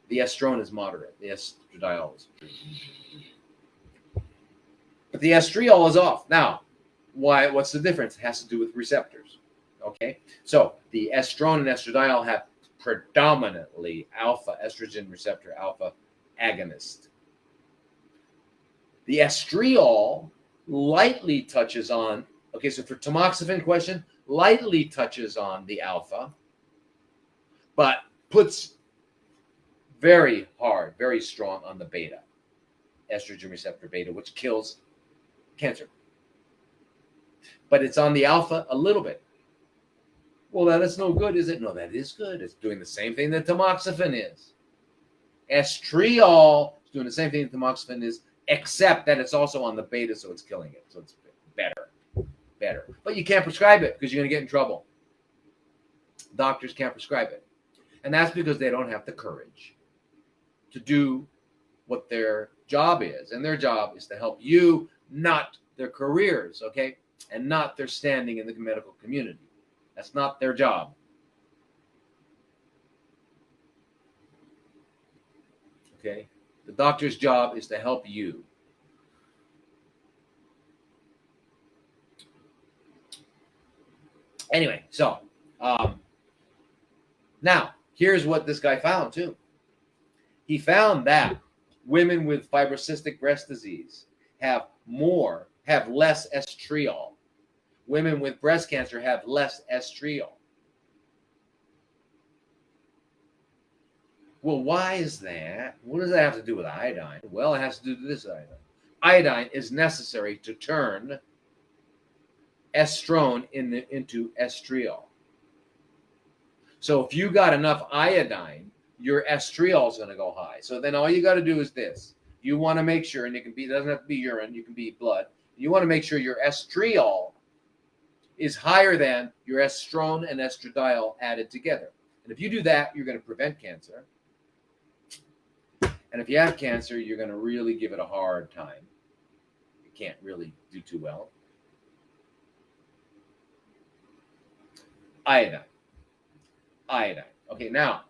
The estrone is moderate. The estradiol is. But the estriol is off. Now, why? What's the difference? It has to do with receptors. Okay? So the estrone and estradiol have predominantly alpha estrogen receptor alpha agonist. The estriol lightly touches on, okay, so for tamoxifen question, lightly touches on the alpha, but puts very hard, very strong on the beta, estrogen receptor beta, which kills cancer. But it's on the alpha a little bit. Well, that's no good, is it? No, that is good. It's doing the same thing that tamoxifen is. Estriol is doing the same thing that tamoxifen is, except that it's also on the beta, so it's killing it. So it's better. But you can't prescribe it because you're going to get in trouble. Doctors can't prescribe it. And that's because they don't have the courage to do what their job is. And their job is to help you, not their careers, okay? And not their standing in the medical community. That's not their job. Okay? The doctor's job is to help you. Anyway, so now here's what this guy found too. He found that women with fibrocystic breast disease have less estriol. Women with breast cancer have less estriol. Well, why is that? What does that have to do with iodine? Well, it has to do with this iodine. Iodine is necessary to turn estrone into estriol. So if you got enough iodine, your estriol is going to go high. So then all you got to do is this. You want to make sure, and it doesn't have to be urine, you can be blood. You want to make sure your estriol is higher than your estrone and estradiol added together. And if you do that, you're going to prevent cancer. And if you have cancer, you're going to really give it a hard time. You can't really do too well. Iodine. Okay, now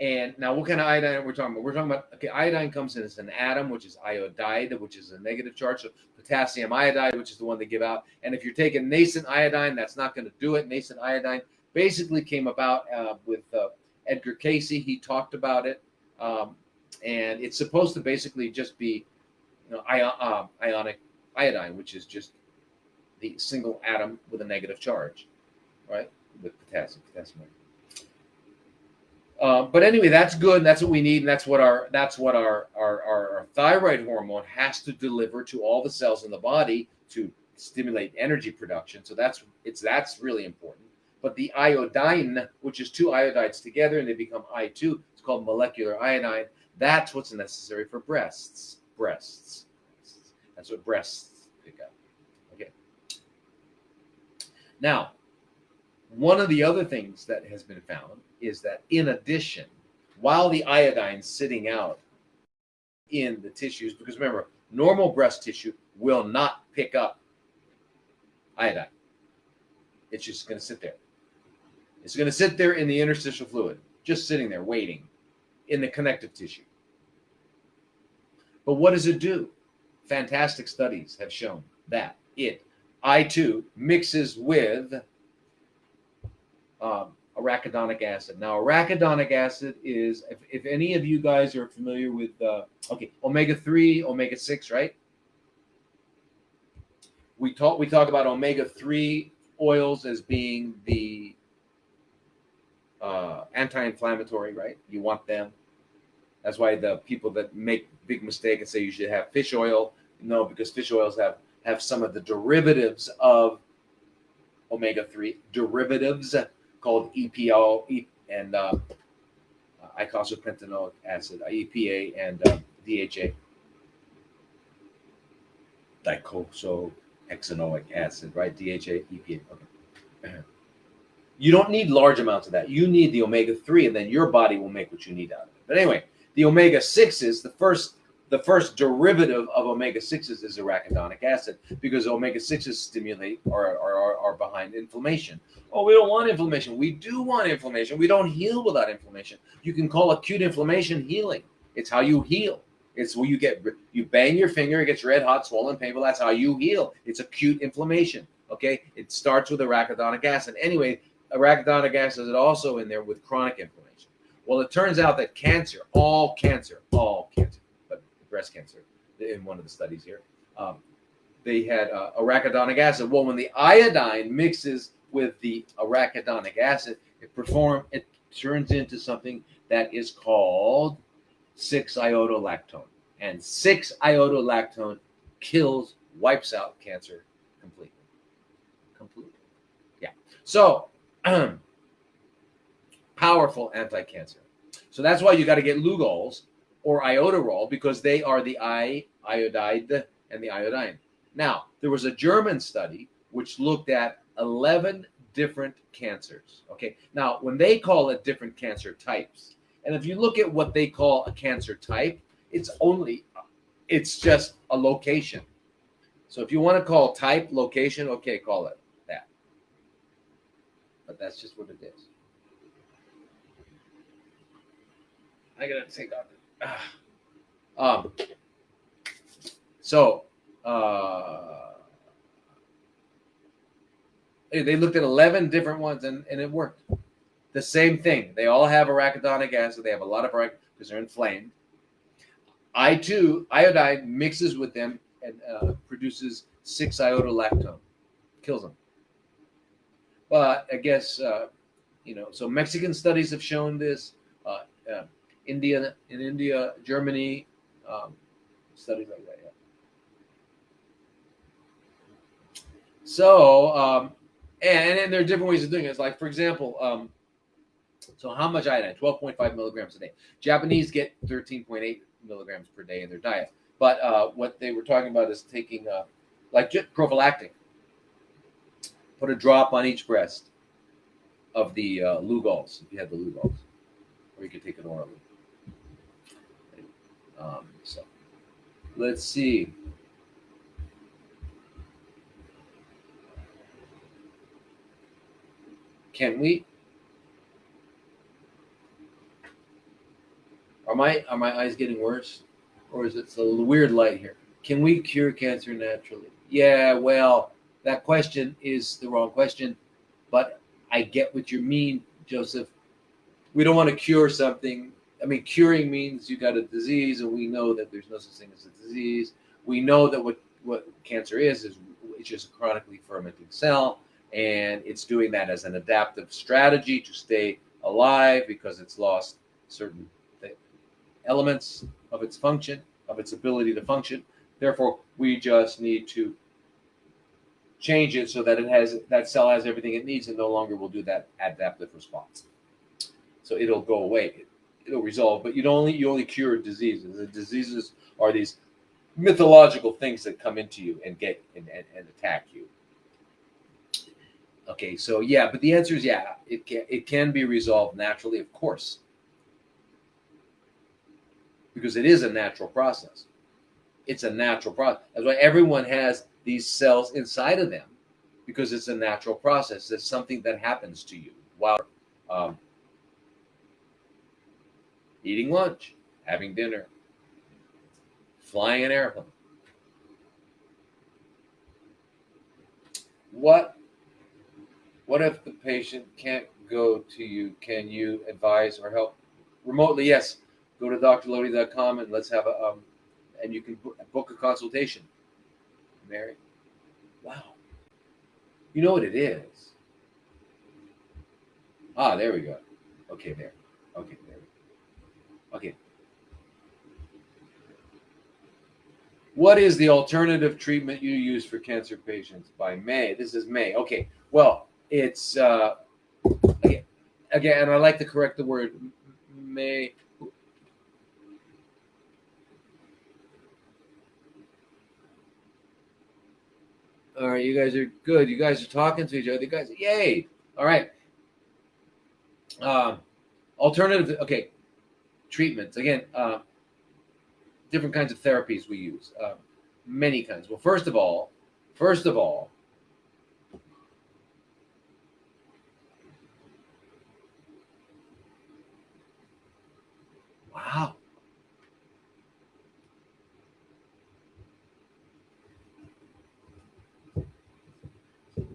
what kind of iodine are we talking about? We're talking about, okay, iodine comes in as an atom, which is iodide, which is a negative charge. So potassium iodide, which is the one they give out. And if you're taking nascent iodine, that's not going to do it. Nascent iodine basically came about with Edgar Casey, he talked about it, and it's supposed to basically just be, ionic iodine, which is just the single atom with a negative charge, right? With potassium. But anyway, that's good. That's what we need, and that's what our thyroid hormone has to deliver to all the cells in the body to stimulate energy production. So that's really important. But the iodine, which is two iodides together and they become I2, it's called molecular iodine. That's what's necessary for breasts. That's what breasts pick up. Okay. Now, one of the other things that has been found is that in addition, while the iodine's sitting out in the tissues, because remember, normal breast tissue will not pick up iodine. It's just going to sit there. It's going to sit there in the interstitial fluid, just sitting there waiting in the connective tissue. But what does it do? Fantastic studies have shown that I2 mixes with arachidonic acid. Now, arachidonic acid is, if any of you guys are familiar with, omega-3, omega-6, right? We talk about omega-3 oils as being the anti-inflammatory, right? You want them. That's why the people that make big mistake and say you should have fish oil, no, because fish oils have some of the derivatives of omega-3, derivatives called EPO and eicosapentaenoic acid, EPA, and DHA, docosahexaenoic acid, right? DHA, EPA. Okay. You don't need large amounts of that. You need the omega-3, and then your body will make what you need out of it. But anyway, the omega-6s, the first derivative of omega-6s is arachidonic acid, because omega-6s stimulate or are behind inflammation. Oh, we don't want inflammation. We do want inflammation. We don't heal without inflammation. You can call acute inflammation healing. It's how you heal. It's where you bang your finger, it gets red hot, swollen, painful. That's how you heal. It's acute inflammation. Okay, it starts with arachidonic acid. Anyway, arachidonic acid is also in there with chronic inflammation. Well, it turns out that all cancer, but breast cancer, in one of the studies here, they had arachidonic acid. Well, when the iodine mixes with the arachidonic acid, it turns into something that is called 6-iodolactone. And 6-iodolactone wipes out cancer completely. Yeah. So, powerful anti-cancer. So that's why you got to get Lugols or iodoral, because they are the iodide and the iodine. Now, there was a German study which looked at 11 different cancers. Okay. Now, when they call it different cancer types, and if you look at what they call a cancer type, it's just a location. So if you want to call type location, okay, call it that. But that's just what it is. I gotta take off. They looked at 11 different ones and it worked. The same thing. They all have arachidonic acid. They have a lot of arachidonic because they're inflamed. Iodine mixes with them and produces 6-iodolactone, kills them. But I guess so Mexican studies have shown this. In India, Germany, studies like that. Yeah. So and there are different ways of doing it. It's like, for example, so how much iodine? 12.5 milligrams a day. Japanese get 13.8 milligrams per day in their diet. But what they were talking about is taking like just prophylactic. Put a drop on each breast of the Lugols, if you have the Lugols, or you could take it orally. So let's see. Can we? Are my eyes getting worse, or is it a weird light here? Can we cure cancer naturally? Yeah, well, that question is the wrong question, but I get what you mean, Joseph. we don't want to cure something. I mean, curing means you got a disease, and we know that there's no such thing as a disease. We know that what cancer is it's just a chronically fermenting cell, and it's doing that as an adaptive strategy to stay alive because it's lost certain elements of its function, of its ability to function. Therefore, we just need to change it so that that cell has everything it needs and no longer will do that adaptive response. So it'll go away, it'll resolve. But you only cure diseases. The diseases are these mythological things that come into you and get and attack you. Okay, so yeah, but the answer is yeah, it can be resolved naturally, of course, because it is a natural process. It's a natural process. That's why everyone has these cells inside of them, because it's a natural process. It's something that happens to you while eating lunch, having dinner, flying an airplane. What if the patient can't go to you? Can you advise or help remotely? Yes. Go to drlodi.com and let's have and you can book a consultation. Mary? Wow. You know what it is? Ah, there we go. Okay, there. Okay, there we go. Okay. What is the alternative treatment you use for cancer patients? By May. This is May. Okay. Well, it's again, and I like to correct the word May. All right, you guys are good. You guys are talking to each other. You guys, yay! All right. Alternative. Okay, treatments. Again, different kinds of therapies we use. Many kinds. Well, first of all, wow.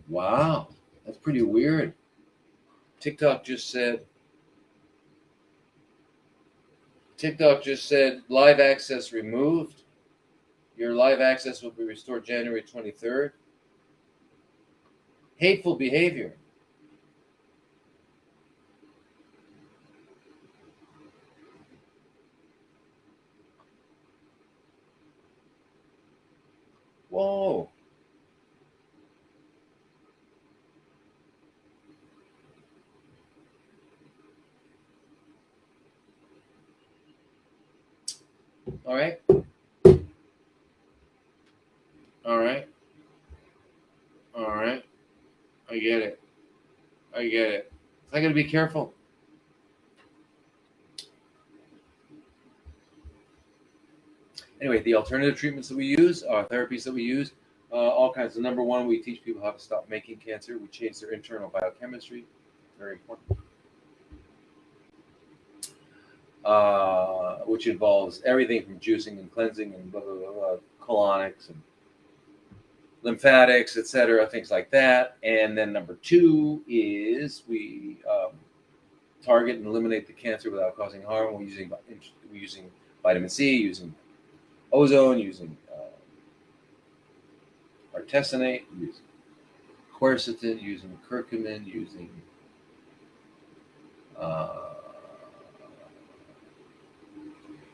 Wow, that's pretty weird. TikTok just said live access removed. Your live access will be restored January 23rd. Hateful behavior. Whoa. All right. All right. All right. I get it. I got to be careful. Anyway, the alternative treatments that we use, therapies that we use, all kinds. So number one, we teach people how to stop making cancer. We change their internal biochemistry. Very important. Which involves everything from juicing and cleansing and blah, blah, blah, blah, colonics and lymphatics, etc., things like that. And then number two is we target and eliminate the cancer without causing harm. We're using vitamin C, using ozone, using artesunate, using quercetin, using curcumin, using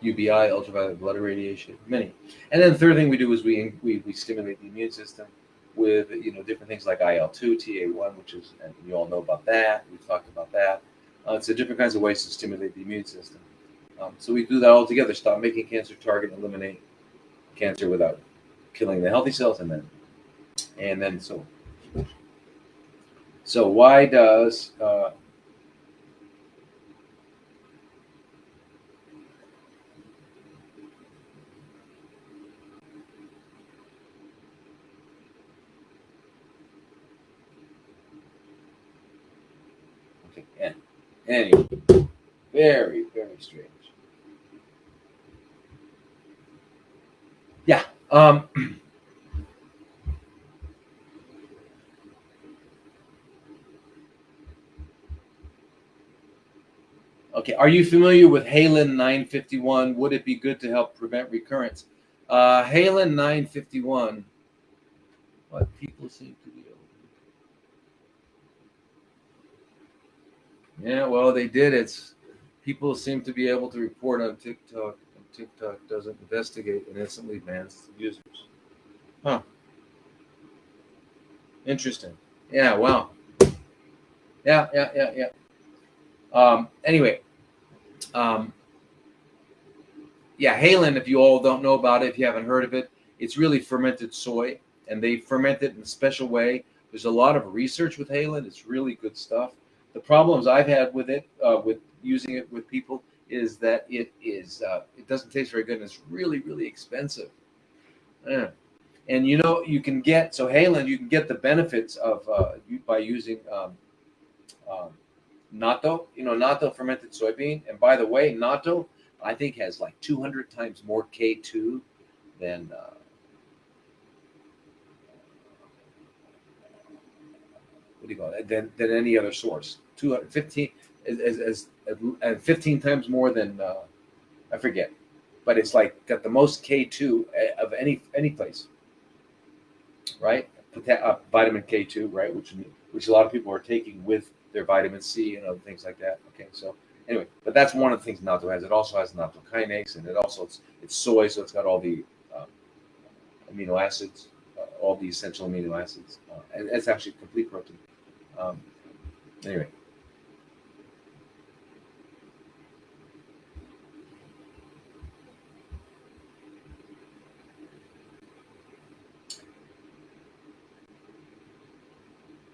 UBI, ultraviolet blood irradiation, many. And then the third thing we do is we stimulate the immune system with different things like IL-2, TA1, which is, and you all know about that. We've talked about that. So different kinds of ways to stimulate the immune system. So we do that all together. Stop making cancer, target, eliminate cancer without killing the healthy cells, and then so why does anyway, very, very strange. Yeah. Okay, are you familiar with Haelan 951? Would it be good to help prevent recurrence? Haelan 951, what people seem to be able to. Yeah, well, they did. It's people seem to be able to report on TikTok, and TikTok doesn't investigate and instantly bans users. Huh. Interesting. Yeah, wow. Yeah. Anyway, um, yeah, Haelan, if you all don't know about it, if you haven't heard of it, it's really fermented soy, and they ferment it in a special way. There's a lot of research with Haelan. It's really good stuff. The problems I've had with it, with using it with people, is that it doesn't taste very good, and it's really, really expensive. Yeah. And you can get Haelan, you can get the benefits of by using natto. Natto fermented soybean. And by the way, natto I think has like 200 times more K2 than what do you call it? Than any other source. 215 as 15 times more than I forget, but it's like got the most K2 of any place, right? Vitamin K2, right? Which a lot of people are taking with their vitamin C and other things like that. Okay, so anyway, but that's one of the things natto has. It also has natto kinase, and it's soy, so it's got all the amino acids, all the essential amino acids, and it's actually complete protein. Anyway.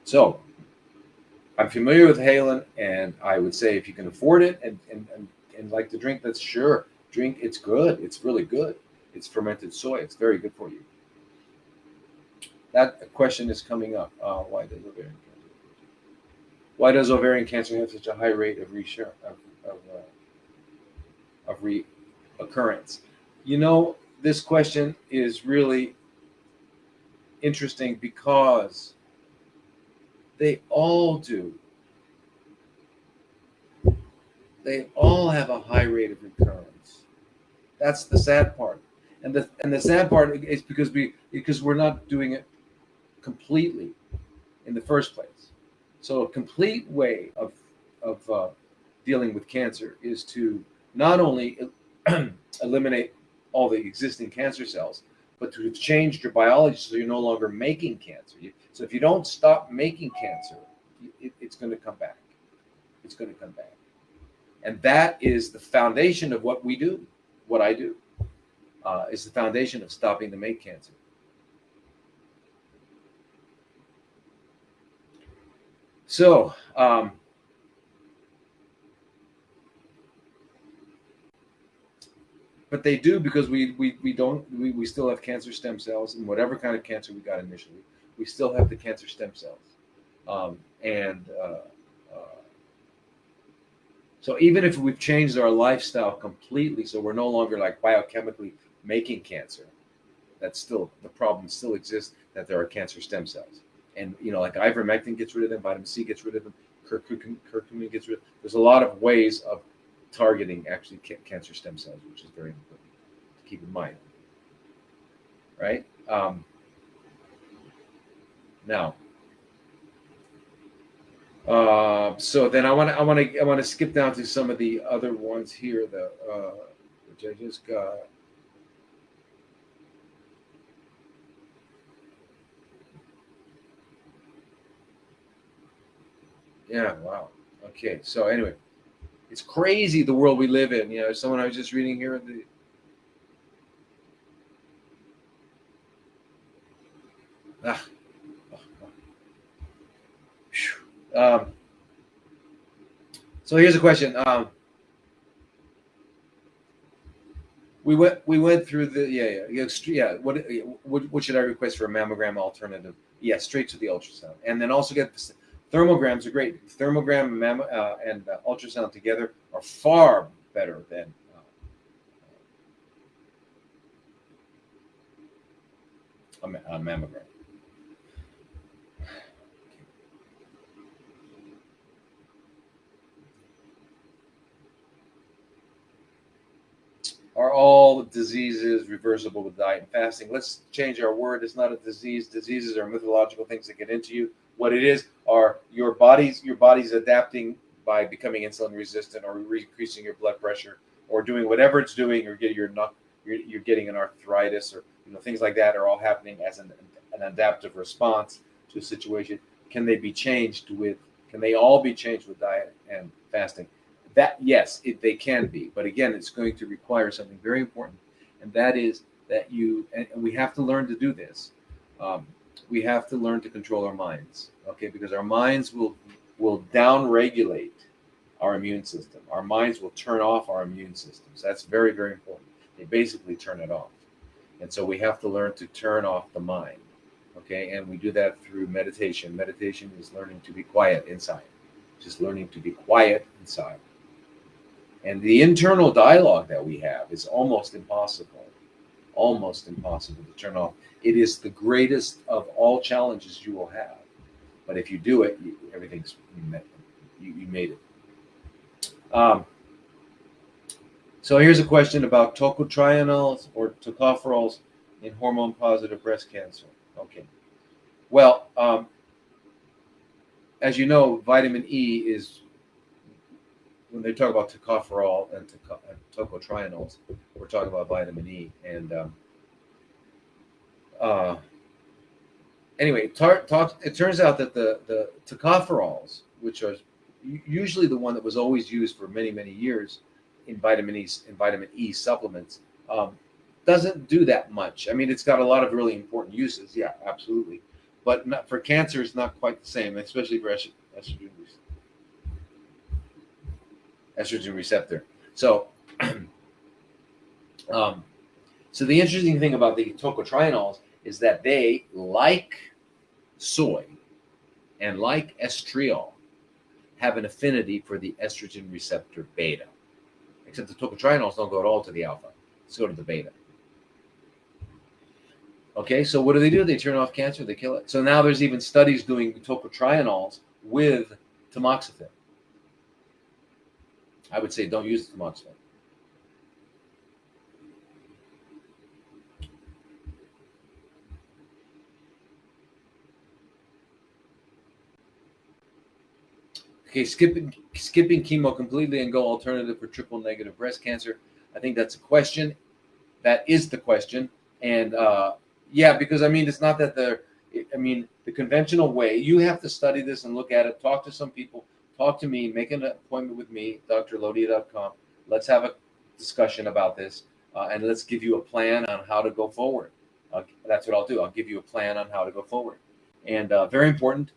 So I'm familiar with Haelan, and I would say if you can afford it and like to drink, that's sure. Drink, it's good. It's really good. It's fermented soy. It's very good for you. That question is coming up. Why does ovarian cancer have such a high rate of reoccurrence? This question is really interesting because they all do. They all have a high rate of recurrence. That's the sad part. And the sad part is because we're not doing it completely in the first place. So a complete way of dealing with cancer is to not only eliminate all the existing cancer cells, but to change your biology so you're no longer making cancer. So if you don't stop making cancer, it's going to come back. It's going to come back. And that is the foundation of what we do, what I do, is the foundation of stopping to make cancer. So, but they do because we still have cancer stem cells, and whatever kind of cancer we got initially, we still have the cancer stem cells. So even if we've changed our lifestyle completely, so we're no longer like biochemically making cancer, that's still, the problem still exists, that there are cancer stem cells. And like ivermectin gets rid of them, vitamin C gets rid of them, curcumin gets rid of them. There's a lot of ways of targeting actually cancer stem cells, which is very important to keep in mind, right? Now, so then I want to skip down to some of the other ones here, which I just got. Yeah, wow. Okay, so anyway, it's crazy the world we live in. Someone I was just reading here so here's a question. We went through the What should I request for a mammogram alternative? Yeah, straight to the ultrasound, and then also get the thermograms are great. Thermogram and ultrasound together are far better than a mammogram. are all diseases reversible with diet and fasting. Let's change our word. It's not a disease. Diseases are mythological things that get into you. What it is are your body's adapting by becoming insulin resistant or increasing your blood pressure or doing whatever it's doing, or you're getting an arthritis, or things like that are all happening as an adaptive response to a situation. Can they all be changed with diet and fasting? That, yes, they can be, but again, it's going to require something very important, and that is that and we have to learn to do this. We have to learn to control our minds, okay? Because our minds will down-regulate our immune system. Our minds will turn off our immune systems. That's very, very important. They basically turn it off, and so we have to learn to turn off the mind, okay? And we do that through meditation. Meditation is learning to be quiet inside, just learning to be quiet inside. And the internal dialogue that we have is almost impossible to turn off. It is the greatest of all challenges you will have. But if you do it, everything's you made it. So here's a question about tocotrienols or tocopherols in hormone-positive breast cancer. Okay. Well, as you know, vitamin E is, when they talk about tocopherol and tocotrienols, we're talking about vitamin E. And anyway, it turns out that the tocopherols, which are usually the one that was always used for many, many years in vitamin E supplements, doesn't do that much. I mean, it's got a lot of really important uses, yeah, absolutely, but not for cancer. It's not quite the same, especially for estrogen receptor. So, so the interesting thing about the tocotrienols is that they, like soy and like estradiol, have an affinity for the estrogen receptor beta. Except the tocotrienols don't go at all to the alpha. Let's go to the beta. Okay, so what do? They turn off cancer, they kill it. So now there's even studies doing tocotrienols with tamoxifen. I would say don't use tamoxifen. Okay, skipping chemo completely and go alternative for triple negative breast cancer. I think that's a question. That is the question. And yeah, because I mean, it's not that the conventional way, you have to study this and look at it, talk to some people, talk to me, make an appointment with me, drlodi.com. Let's have a discussion about this, and let's give you a plan on how to go forward. That's what I'll do. I'll give you a plan on how to go forward. And very important.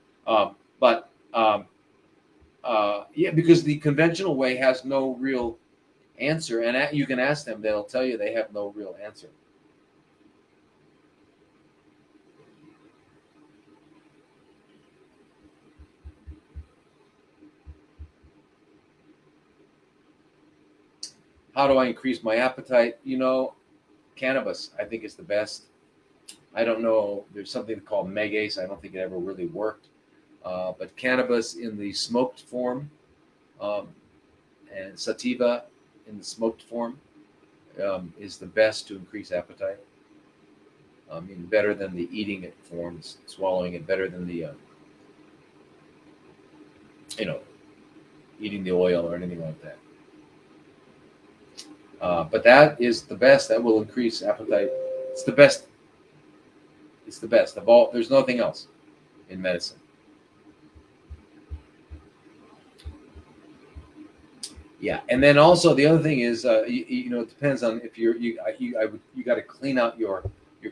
Yeah, because the conventional way has no real answer, and you can ask them; they'll tell you they have no real answer. How do I increase my appetite? Cannabis, I think, is the best. I don't know. There's something called Megase. I don't think it ever really worked. But cannabis in the smoked form, and sativa in the smoked form, is the best to increase appetite. I mean, better than the eating it forms, swallowing it, better than the, eating the oil or anything like that. But that is the best. That will increase appetite. It's the best. It's the best of all. There's nothing else in medicine. Yeah, and then also the other thing is, it depends on if you got to clean out your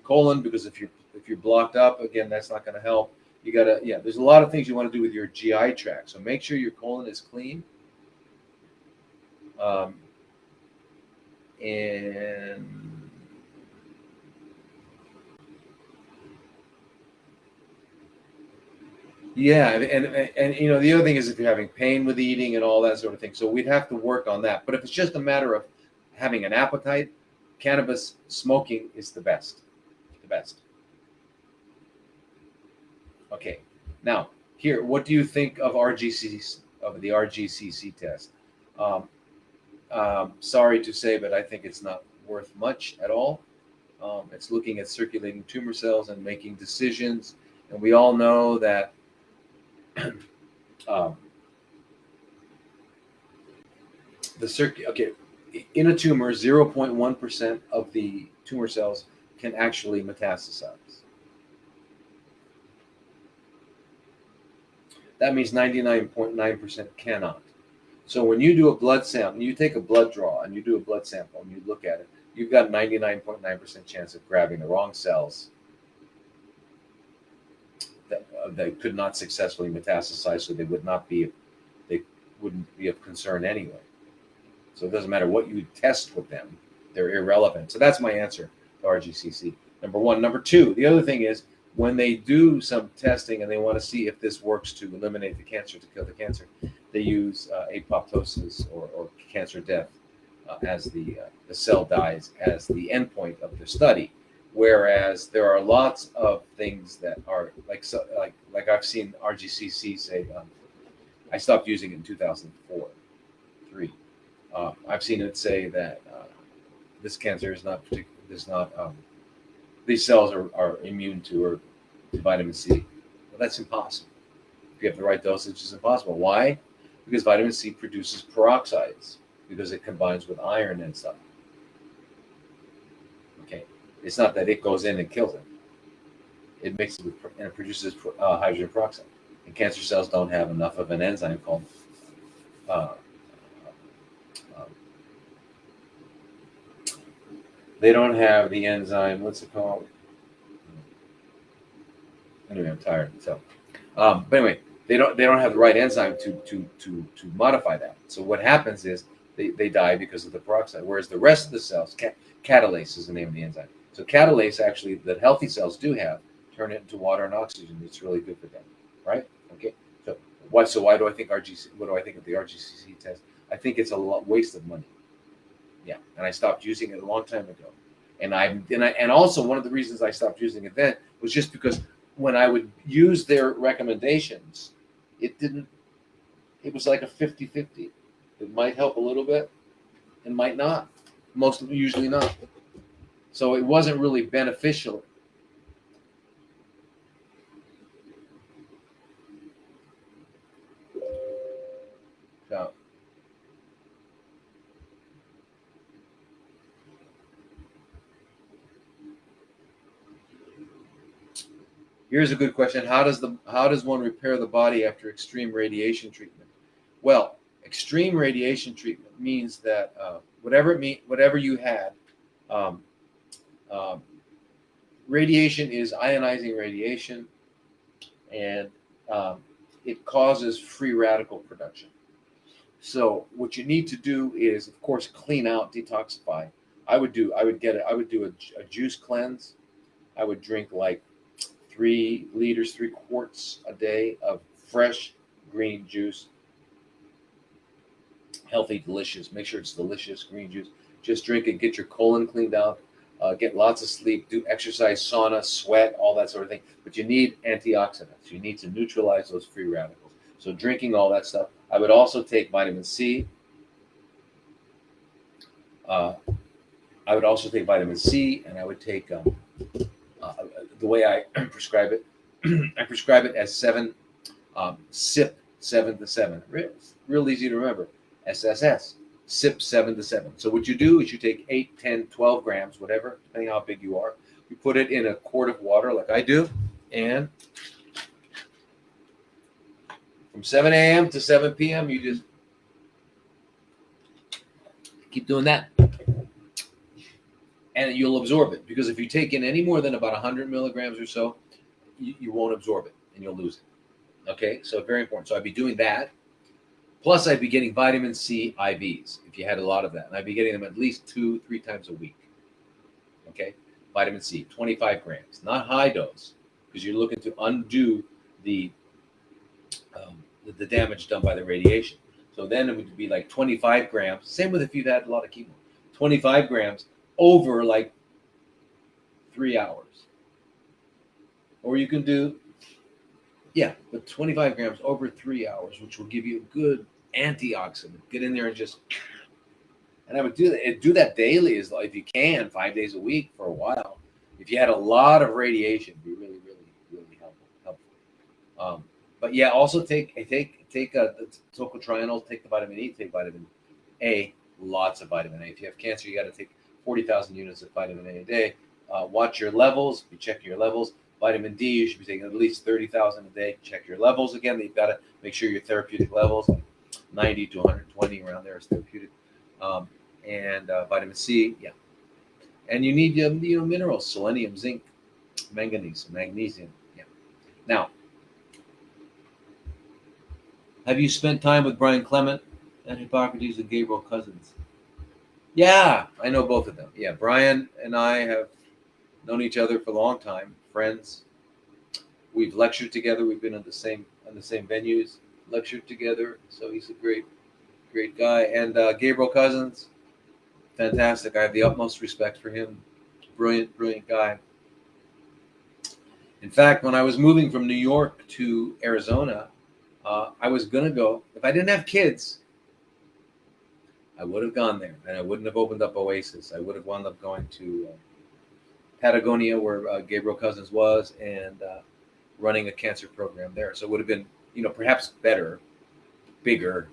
colon, because if you're blocked up, again, that's not going to help. You got to, there's a lot of things you want to do with your GI tract. So make sure your colon is clean. And yeah, and the other thing is if you're having pain with eating and all that sort of thing. So we'd have to work on that. But if it's just a matter of having an appetite, cannabis smoking is the best. The best. Okay. Now, here, what do you think of the RGCC test? Sorry to say, but I think it's not worth much at all. It's looking at circulating tumor cells and making decisions. And we all know that in a tumor, 0.1% of the tumor cells can actually metastasize. That means 99.9% cannot. So when you do a blood sample, you take a blood draw and you do a blood sample and you look at it, you've got 99.9% chance of grabbing the wrong cells that could not successfully metastasize, so they wouldn't be of concern anyway. So it doesn't matter what you test with them, they're irrelevant. So that's my answer to RGCC. Number one. Number two, the other thing is when they do some testing and they want to see if this works to eliminate the cancer, to kill the cancer, they use apoptosis or cancer death as the cell dies as the endpoint of the study. Whereas there are lots of things that are like I've seen RGCC say, I stopped using it in 2004, 3. I've seen it say that this cancer is not these cells are immune to vitamin C. Well, that's impossible. If you have the right dosage, it's impossible. Why? Because vitamin C produces peroxides because it combines with iron and stuff. Okay, it's not that it goes in and kills it. It mixes with and it produces hydrogen peroxide. And cancer cells don't have enough of an enzyme called they don't have the enzyme. What's it called? Anyway, I'm tired. So, but anyway, they don't have the right enzyme to modify that. So what happens is they die because of the peroxide. Whereas the rest of the cells, catalase is the name of the enzyme. So catalase actually that healthy cells do have turn it into water and oxygen. It's really good for them, right? Okay. So why do I think RGC? What do I think of the RGCC test? I think it's a waste of money. Yeah, and I stopped using it a long time ago. And also one of the reasons I stopped using it then was just because when I would use their recommendations, it was like a 50-50. It might help a little bit and might not. Usually not. So it wasn't really beneficial. So, here's a good question. How does one repair the body after extreme radiation treatment? Well, extreme radiation treatment means that whatever you had, radiation is ionizing radiation, and it causes free radical production. So what you need to do is, of course, clean out, detoxify. I would do a juice cleanse. I would drink like 3 liters, 3 quarts a day of fresh green juice. Healthy, delicious. Make sure it's delicious green juice. Just drink it. Get your colon cleaned out. Get lots of sleep. Do exercise, sauna, sweat, all that sort of thing. But you need antioxidants. You need to neutralize those free radicals. So drinking all that stuff. I would also take vitamin C. I would also take vitamin C, and I would take the way I prescribe it. I prescribe it as 7 SIP 7 to 7. Real easy to remember. SSS. SIP 7 to 7. So what you do is you take 8, 10, 12 grams, whatever, depending how big you are. You put it in a quart of water like I do, and from 7 a.m. to 7 p.m., you just keep doing that. And you'll absorb it, because if you take in any more than about 100 milligrams or so, you won't absorb it and you'll lose it. Okay, so very important. So I'd be doing that. Plus, I'd be getting vitamin C IVs if you had a lot of that. And I'd be getting them at least 2-3 times a week. Okay, vitamin C, 25 grams, not high dose, because you're looking to undo the damage done by the radiation. So then it would be like 25 grams. Same with if you've had a lot of chemo. 25 grams over like 3 hours. Or you can do, but 25 grams over 3 hours, which will give you a good antioxidant. Get in there and just And I would do that daily, is if you can, 5 days a week for a while. If you had a lot of radiation, it'd be really, really, really helpful. But yeah, also take the tocotrienol, take the vitamin E, take vitamin A, lots of vitamin A. If you have cancer, you got to take 40,000 units of vitamin A day. Watch your levels. Be checking your levels. Vitamin D, you should be taking at least 30,000 a day. Check your levels again. You've got to make sure your therapeutic levels, like 90 to 120 around there, is therapeutic. And vitamin C, yeah. And you need minerals: selenium, zinc, manganese, magnesium. Yeah. Now, have you spent time with Brian Clement and Hippocrates and Gabriel Cousins? Yeah, I know both of them. Yeah, Brian and I have known each other for a long time, friends. We've lectured together. We've been on the same venues, lectured together. So he's a great guy. And Gabriel Cousins, fantastic. I have the utmost respect for him. Brilliant guy. In fact, when I was moving from New York to Arizona, I was gonna go. If I didn't have kids, I would have gone there, and I wouldn't have opened up Oasis. I would have wound up going to Patagonia, where Gabriel Cousins was, and running a cancer program there. So it would have been, perhaps better, bigger,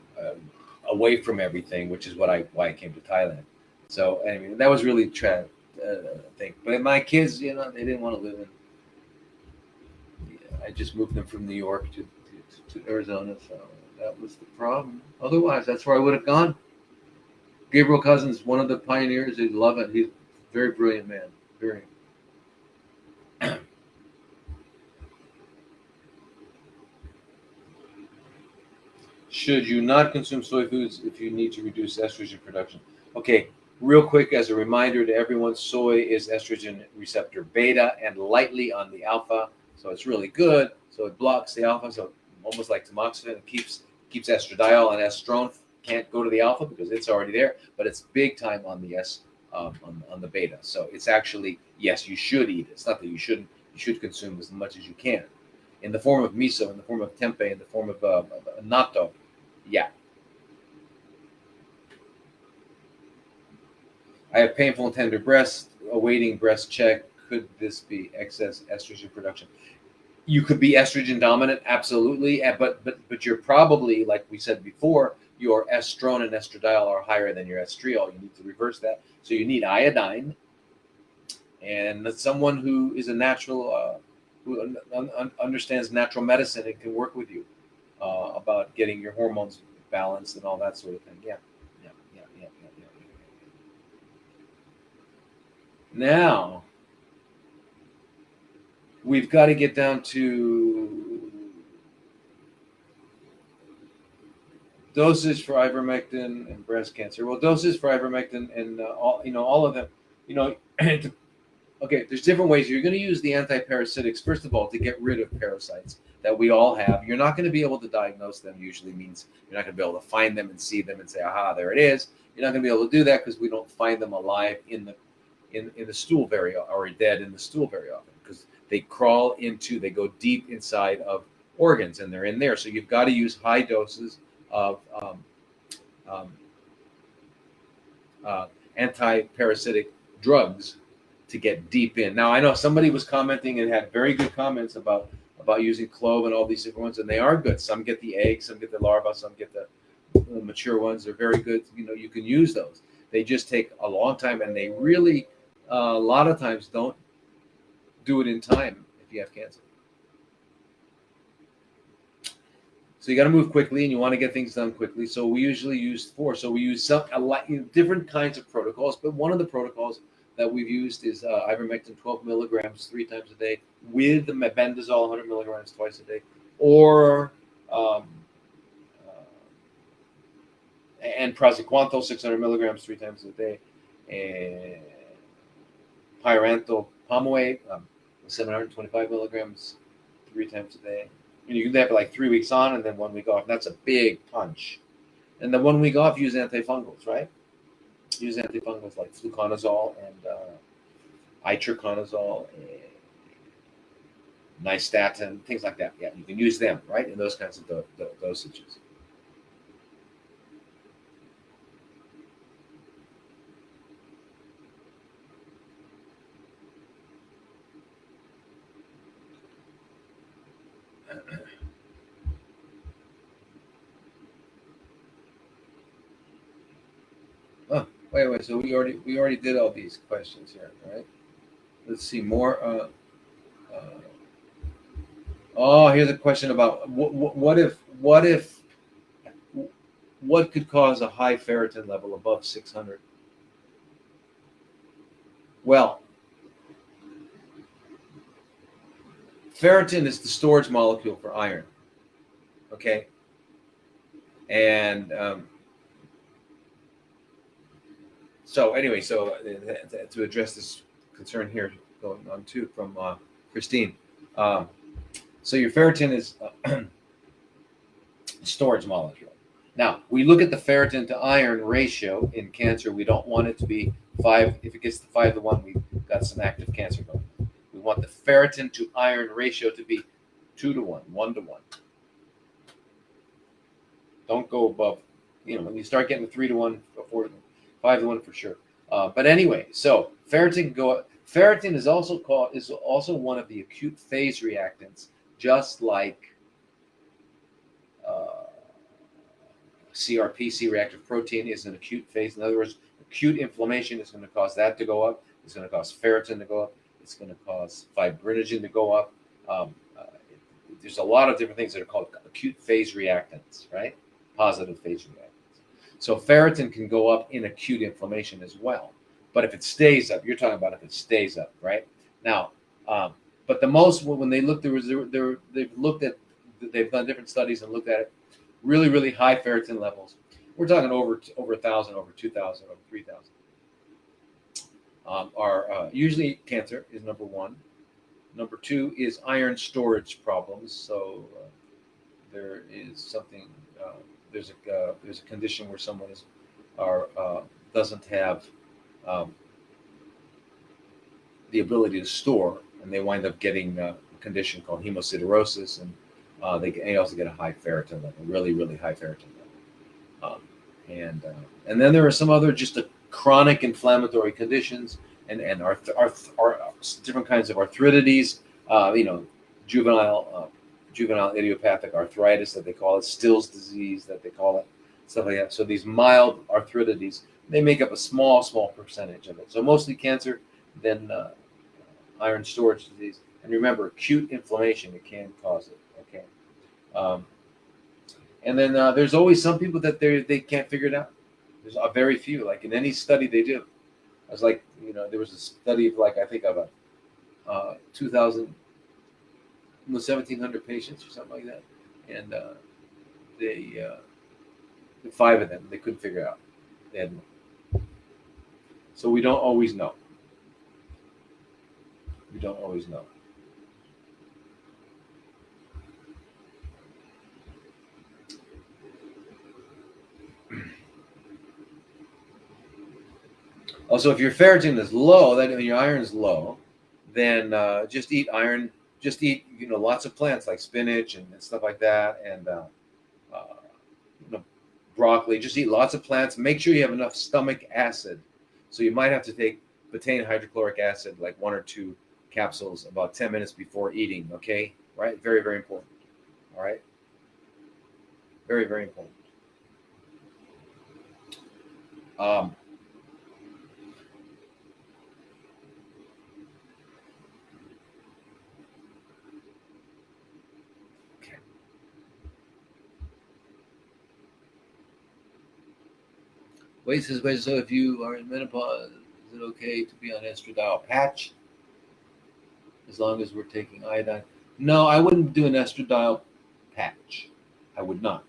away from everything, which is why I came to Thailand. So I mean, that was really thing. But my kids, they didn't want to live in. I just moved them from New York to Arizona, so that was the problem. Otherwise, that's where I would have gone. Gabriel Cousins, one of the pioneers. He'd love it. He's a very brilliant man. Very. Should you not consume soy foods if you need to reduce estrogen production? Okay, real quick, as a reminder to everyone, soy is estrogen receptor beta and lightly on the alpha, so it's really good. So it blocks the alpha, so almost like tamoxifen, it keeps estradiol and estrone can't go to the alpha because it's already there, but it's big time on the on the beta. So it's actually, yes, you should eat it. It's not that you shouldn't. You should consume as much as you can, in the form of miso, in the form of tempeh, in the form of natto. Yeah. I have painful and tender breasts, awaiting breast check. Could this be excess estrogen production? You could be estrogen dominant, absolutely, but you're probably, like we said before, your estrone and estradiol are higher than your estriol. You need to reverse that. So you need iodine, and someone who is a natural, who understands natural medicine and can work with you about getting your hormones balanced and all that sort of thing. Yeah. Now, we've got to get down to dosage for ivermectin and breast cancer. Well, doses for ivermectin and all of them, okay, there's different ways. You're going to use the anti-parasitics, first of all, to get rid of parasites that we all have. You're not going to be able to diagnose them, usually means you're not going to be able to find them and see them and say, aha, there it is. You're not going to be able to do that because we don't find them alive in the stool very often, or dead in the stool very often, because they go deep inside of organs and they're in there. So you've got to use high doses of anti-parasitic drugs to get deep in. Now, I know somebody was commenting and had very good comments about using clove and all these different ones, and they are good. Some get the eggs, some get the larva, some get the mature ones. They're very good. You can use those. They just take a long time, and they really, a lot of times, don't do it in time if you have cancer. So you got to move quickly, and you want to get things done quickly. So we usually use different kinds of protocols, but one of the protocols that we've used is ivermectin 12 milligrams 3 times a day with the mebendazole 100 milligrams twice a day, or and praziquantel 600 milligrams 3 times a day, and pyrantel pamoate 725 milligrams 3 times a day. And you can have it like 3 weeks on and then 1 week off. That's a big punch. And then 1 week off, use antifungals, right? Use antifungals like fluconazole and itraconazole, and nystatin, things like that. Yeah, you can use them, right, in those kinds of dosages. Oh, wait. So we already did all these questions here, right? Let's see more. Oh, here's a question about what could cause a high ferritin level above 600? Well, ferritin is the storage molecule for iron. Okay, and so anyway, to address this concern here, going on too from Christine. So your ferritin is storage molecule. Now, we look at the ferritin to iron ratio in cancer. We don't want it to be 5. If it gets to 5 to 1, we've got some active cancer going on. We want the ferritin to iron ratio to be 2 to 1, 1 to 1. Don't go above, when you start getting 3 to 1, 4 to 1, 5 to 1 for sure. But anyway, so ferritin can go up. Ferritin is also one of the acute phase reactants, just like CRP, C-reactive protein, is an acute phase. In other words, acute inflammation is going to cause that to go up. It's going to cause ferritin to go up. It's going to cause fibrinogen to go up. There's a lot of different things that are called acute phase reactants, right? Positive phase reactants. So ferritin can go up in acute inflammation as well. But if it stays up, you're talking about if it stays up, right? Now, but the most, when they looked, they've done different studies and looked at it, really, really high ferritin levels. We're talking over 1,000, over 2,000, over 3,000. Are usually cancer is number one. Number two is iron storage problems. So there is something. There's a condition where someone doesn't have the ability to store, and they wind up getting a condition called hemosiderosis, and they also get a high ferritin level, really, really high ferritin level. And then there are some other just chronic inflammatory conditions and different kinds of arthritides, juvenile idiopathic arthritis that they call it, Still's disease that they call it, stuff like that. So these mild arthritides, they make up a small percentage of it. So mostly cancer, then iron storage disease. And remember, acute inflammation, it can cause it. Okay. And then there's always some people that they can't figure it out. There's a very few, like in any study they do. I was like, there was a study of I think of 1,700 patients or something like that. And the 5 of them, they couldn't figure it out. They had no. So we don't always know. We don't always know. Also, if your ferritin is low, that your iron is low, then just eat iron. Just eat, lots of plants like spinach and stuff like that, and broccoli. Just eat lots of plants. Make sure you have enough stomach acid. So you might have to take betaine hydrochloric acid, like 1 or 2 capsules, about 10 minutes before eating. Okay, right? Very, very important. All right. Very, very important. Wait, so if you are in menopause, is it okay to be on estradiol patch as long as we're taking iodine? No, I wouldn't do an estradiol patch. I would not.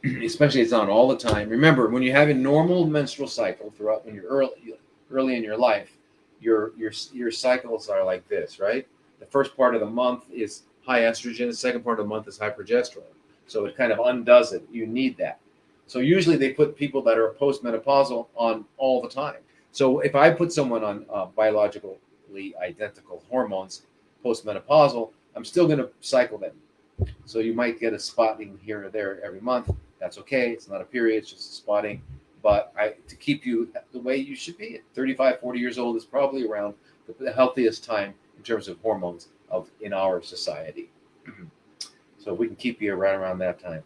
Especially it's on all the time. Remember, when you have a normal menstrual cycle throughout, when you're early in your life, your cycles are like this, right? The first part of the month is high estrogen. The second part of the month is high progesterone. So it kind of undoes it. You need that. So usually they put people that are postmenopausal on all the time. So if I put someone on biologically identical hormones postmenopausal, I'm still going to cycle them. So you might get a spotting here or there every month. That's okay. It's not a period. It's just a spotting. But to keep you the way you should be at 35, 40 years old is probably around the healthiest time in terms of hormones in our society. So we can keep you around that time.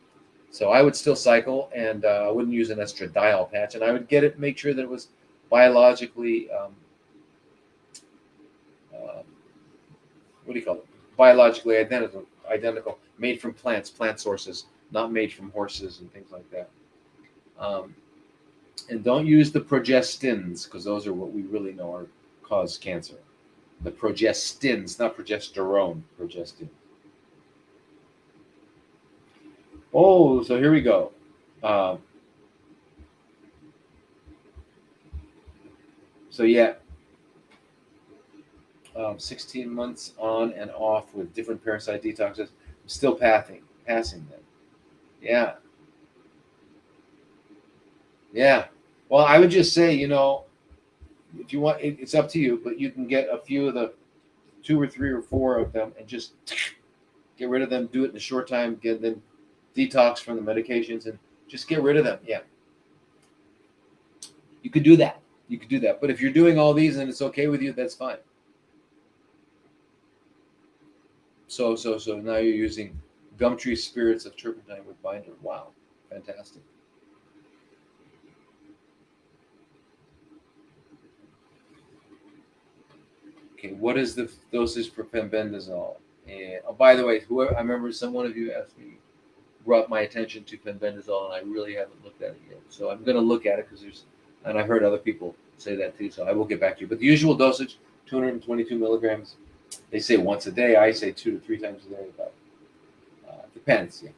So I would still cycle, and I wouldn't use an estradiol patch, and I would make sure that it was biologically, what do you call it? Biologically identical, made from plant sources, not made from horses and things like that. And don't use the progestins, because those are what we really know cause cancer. The progestins, not progesterone, progestin. Oh, so here we go. 16 months on and off with different parasite detoxes. I'm still passing them. Yeah. Well, I would just say, if you want, it's up to you, but you can get a few of the 2 or 3 or 4 of them and just get rid of them. Do it in a short time. Get them detox from the medications and just get rid of them. Yeah. You could do that. But if you're doing all these and it's okay with you, that's fine. So now you're using Gumtree spirits of turpentine with binder. Wow. Fantastic. Okay, what is the dosage for pembendazole? And by the way, I remember one of you asked me, brought my attention to pembendazole, and I really haven't looked at it yet. So I'm going to look at it and I've heard other people say that too. So I will get back to you. But the usual dosage, 222 milligrams. They say once a day. I say 2 to 3 times a day. But depends. Yeah.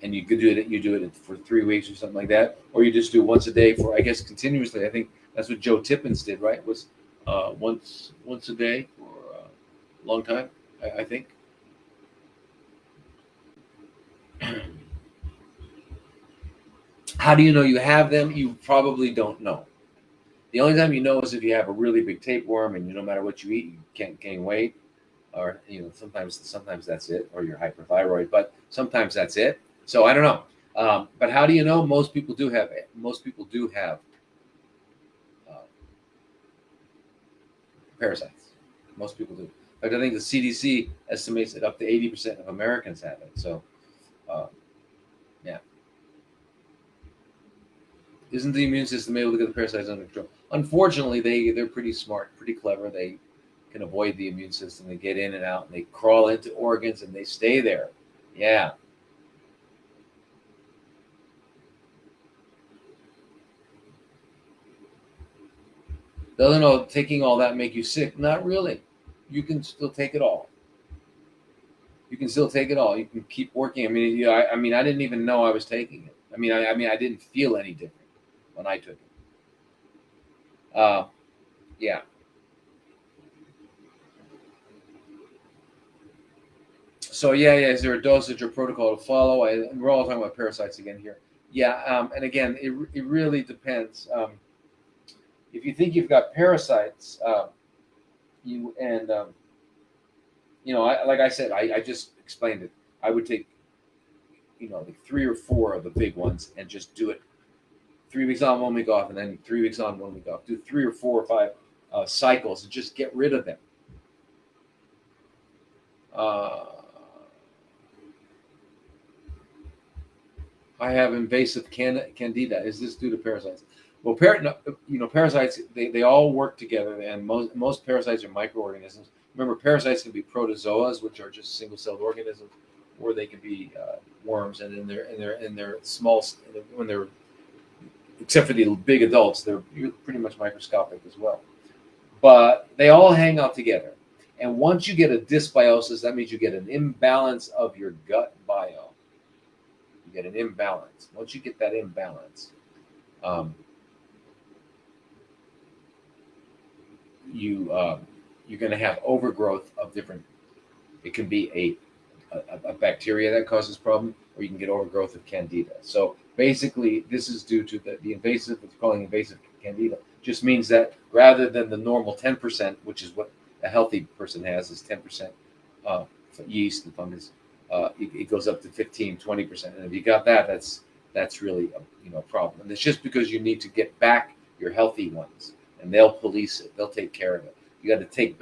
And you could do it. You do it for 3 weeks or something like that, or you just do once a day for, I guess, continuously. I think that's what Joe Tippins did, right? Was once a day for a long time, I think. How do you know you have them? You probably don't know. The only time you know is if you have a really big tapeworm and no matter what you eat, you can't gain weight, or sometimes that's it, or you're hyperthyroid, but sometimes that's it. So I don't know. But how do you know? Most people do have it. Most people do have parasites. Most people do. In fact, I think the CDC estimates that up to 80% of Americans have it. So, yeah. Isn't the immune system able to get the parasites under control? Unfortunately, they're pretty smart, pretty clever. They can avoid the immune system. They get in and out, and they crawl into organs, and they stay there. Yeah. Doesn't taking all that make you sick? Not really. You can still take it all. You can keep working. I mean, I didn't even know I was taking it. I didn't feel any different when I took it. Yeah. So is there a dosage or protocol to follow? We're all talking about parasites again here. Yeah, and again, it really depends. If you think you've got parasites, like I said, I just explained it. I would take, like 3 or 4 of the big ones and just do it 3 weeks on, 1 week off, and then 3 weeks on, 1 week off. Do 3 or 4 or 5 cycles and just get rid of them. I have invasive candida. Is this due to parasites? Well, parasites, they all work together, and most parasites are microorganisms. Remember, parasites can be protozoas, which are just single-celled organisms, or they can be worms. And in their small, when they're, except for the big adults, they're pretty much microscopic as well. But they all hang out together. And once you get a dysbiosis, that means you get an imbalance of your gut bio. You get an imbalance. Once you get that imbalance, you're going to have overgrowth of different. It can be a bacteria that causes problem, or you can get overgrowth of candida. So basically, this is due to the invasive. It's calling invasive candida. Just means that rather than the normal 10%, which is what a healthy person has, is 10% yeast and fungus, it goes up to 15, 20%. And if you got that, that's really a problem. And it's just because you need to get back your healthy ones, and they'll police it. They'll take care of it. You got to take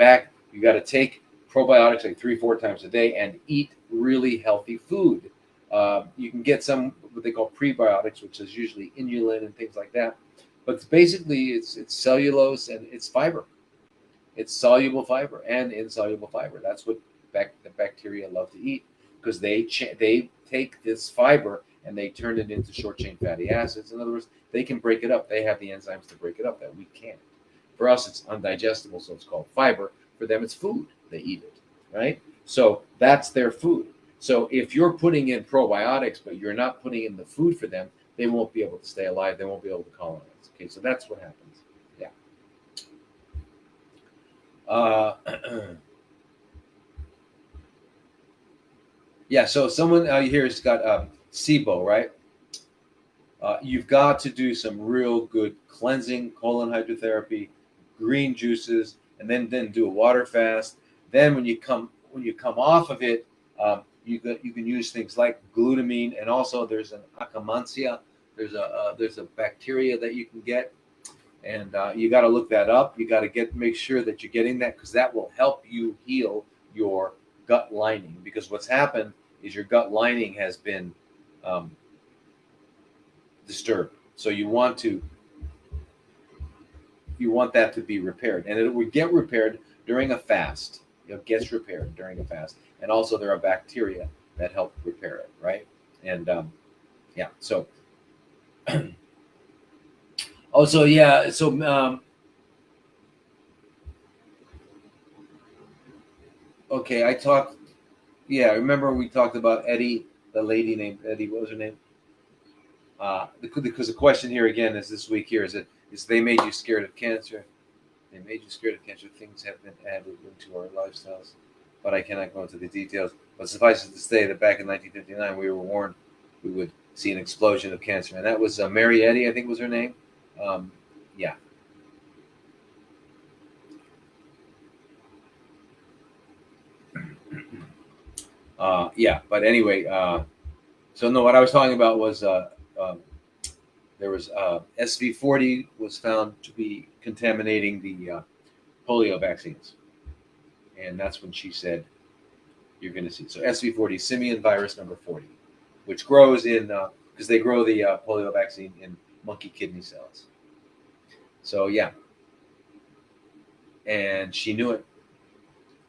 probiotics like 3-4 times a day and eat really healthy food. You can get some what they call prebiotics, which is usually inulin and things like that. But basically, it's cellulose and it's fiber. It's soluble fiber and insoluble fiber. That's what the bacteria love to eat, because they take this fiber and they turn it into short chain fatty acids. In other words, they can break it up. They have the enzymes to break it up that we can't. For us, it's undigestible, so it's called fiber. For them, it's food. They eat it, right? So that's their food. So if you're putting in probiotics, but you're not putting in the food for them, they won't be able to stay alive. They won't be able to colonize. Okay, so that's what happens. Yeah. So someone here has got SIBO, right? You've got to do some real good cleansing, colon hydrotherapy, green juices, and then do a water fast. Then when you come off of it, you can use things like glutamine, and also there's an Akkermansia. There's a bacteria that you can get, and you got to look that up. You got to make sure that you're getting that, because that will help you heal your gut lining. Because what's happened is your gut lining has been disturbed. So you want that to be repaired, and it will get repaired during a fast. It gets repaired during a fast, and also there are bacteria that help repair it, right? And so okay, remember we talked about Eddie, the lady named Eddie. What was her name? Because the question here again is this week here is they made you scared of cancer. They made you scared of cancer. Things have been added into our lifestyles, but I cannot go into the details. But suffice it to say that back in 1959, we were warned we would see an explosion of cancer, and that was Mary Eddy, I think was her name. Yeah. But anyway, so no, what I was talking about was there was SV40 was found to be contaminating the polio vaccines, and that's when she said you're going to see. So SV40, simian virus number 40, which grows in because they grow the polio vaccine in monkey kidney cells. So yeah, and she knew it,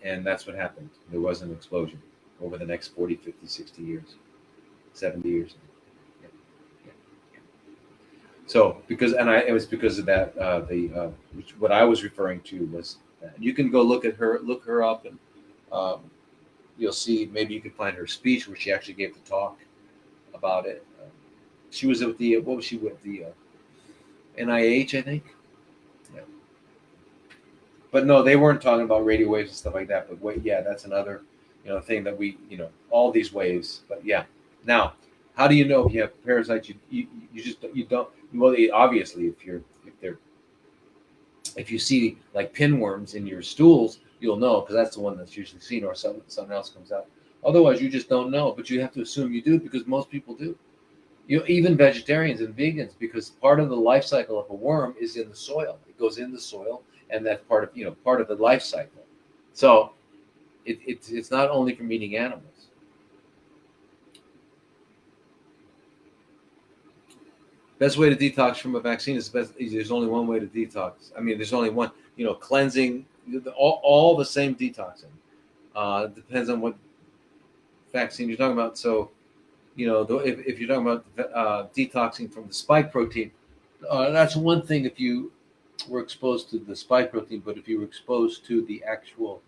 and that's what happened. There was an explosion over the next 40, 50, 60 years, 70 years. So it was because of that. What I was referring to was that. You can go look her up, and you'll see. Maybe you can find her speech where she actually gave the talk about it. She was with the NIH, I think. Yeah. But no, they weren't talking about radio waves and stuff like that. But that's another thing that we all these waves. But yeah, now. How do you know if you have parasites? You don't. Well, obviously, if you see like pinworms in your stools, you'll know, because that's the one that's usually seen, or something else comes out. Otherwise, you just don't know. But you have to assume you do, because most people do. Even vegetarians and vegans, because part of the life cycle of a worm is in the soil. It goes in the soil, and that's part of the life cycle. So it's not only from eating animals. Best way to detox from a vaccine is there's only one way to detox. I mean, there's only one, cleansing, all the same detoxing. Depends on what vaccine you're talking about. So, if you're talking about detoxing from the spike protein, that's one thing if you were exposed to the spike protein. But if you were exposed to the actual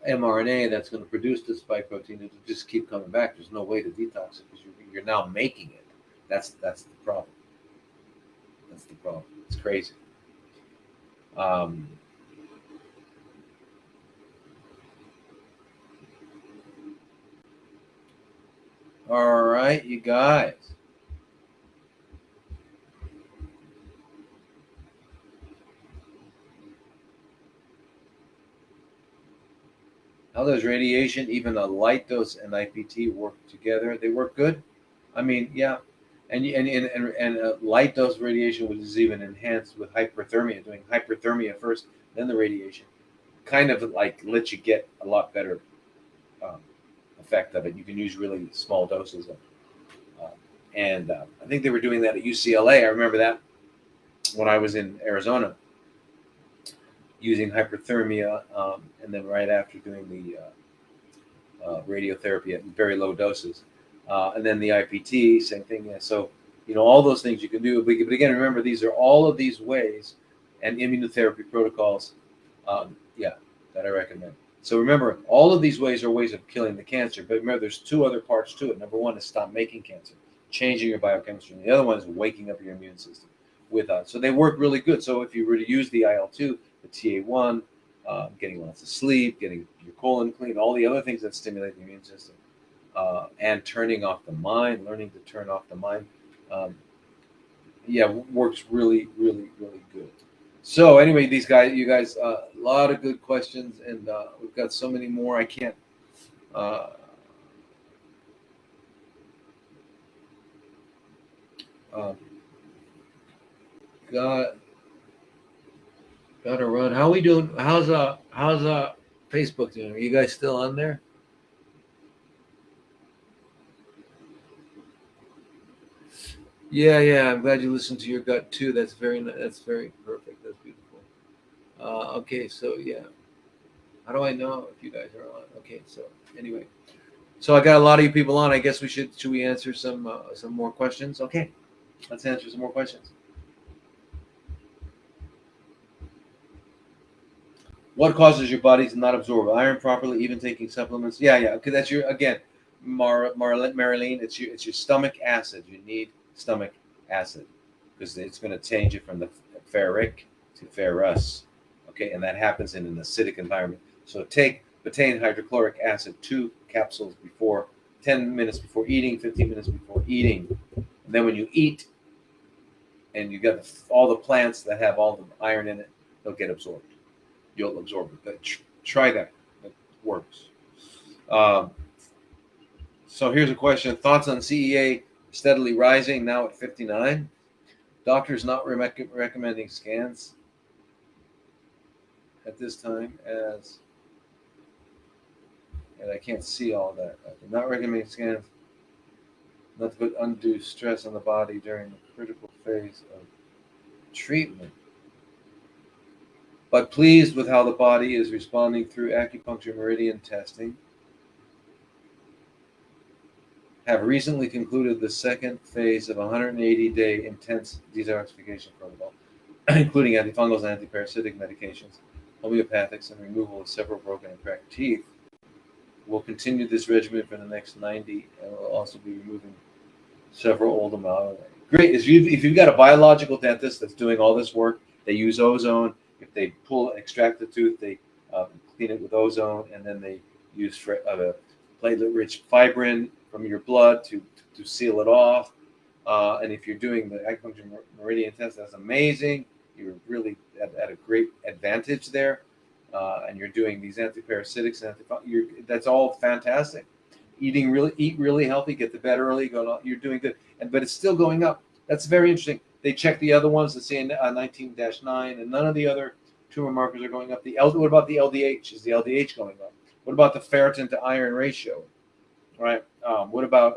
mRNA that's going to produce the spike protein, it'll just keep coming back. There's no way to detox it, because you're now making it. That's the problem. That's the problem. It's crazy. All right, you guys. How does radiation, even a light dose, and IPT work together? They work good. I mean, yeah. And a light dose radiation, which is even enhanced with hyperthermia, doing hyperthermia first, then the radiation. kind of like lets you get a lot better effect of it. You can use really small doses of and I think they were doing that at UCLA. I remember that when I was in Arizona, using hyperthermia, and then right after doing the radiotherapy at very low doses, and then the IPT, same thing. Yeah. So, all those things you can do. But again, remember, these are all of these ways and immunotherapy protocols, that I recommend. So remember, all of these ways are ways of killing the cancer. But remember, there's two other parts to it. Number one is stop making cancer, changing your biochemistry. And the other one is waking up your immune system with us. So they work really good. So if you were to use the IL-2, the TA1, getting lots of sleep, getting your colon clean, all the other things that stimulate the immune system, and turning off the mind, learning to turn off the mind, works really, really, really good. So anyway, you guys, a lot of good questions, and we've got so many more. I can't. Gotta run. How we doing? How's Facebook doing? Are you guys still on there? Yeah. I'm glad you listened to your gut too. That's very perfect. That's beautiful. Okay, so yeah. How do I know if you guys are on? Okay, so anyway, so I got a lot of you people on. I guess should we answer some more questions? Okay, let's answer some more questions. What causes your body to not absorb iron properly, even taking supplements? Yeah. Okay, that's your Marilyn. It's your stomach acid. You need stomach acid because it's going to change it from the ferric to ferrous. Okay, and that happens in an acidic environment. So take betaine hydrochloric acid 2 capsules before 10 minutes before eating, 15 minutes before eating, and then when you eat, and you got all the plants that have all the iron in it, they'll get absorbed. You'll absorb it. But try that. It works. So here's a question. Thoughts on CEA steadily rising, now at 59? Doctors not recommending scans at this time and I can't see all that. Not recommending scans, not to put undue stress on the body during the critical phase of treatment. But pleased with how the body is responding through acupuncture meridian testing. Have recently concluded the second phase of a 180-day intense detoxification protocol, including antifungals and antiparasitic medications, homeopathics, and removal of several broken and cracked teeth. We'll continue this regimen for the next 90, and we'll also be removing several old amalgam. Great. If you've got a biological dentist that's doing all this work, they use ozone. If they extract the tooth, they clean it with ozone, and then they use platelet-rich fibrin from your blood to seal it off. And if you're doing the acupuncture meridian test, that's amazing. You're really at a great advantage there. And you're doing these antiparasitics, that's all fantastic. Eat really healthy, get to bed early, you're doing good. But it's still going up. That's very interesting. They check the other ones that say 19-9, and none of the other tumor markers are going up. What about the LDH? Is the LDH going up? What about the ferritin to iron ratio? Right. What about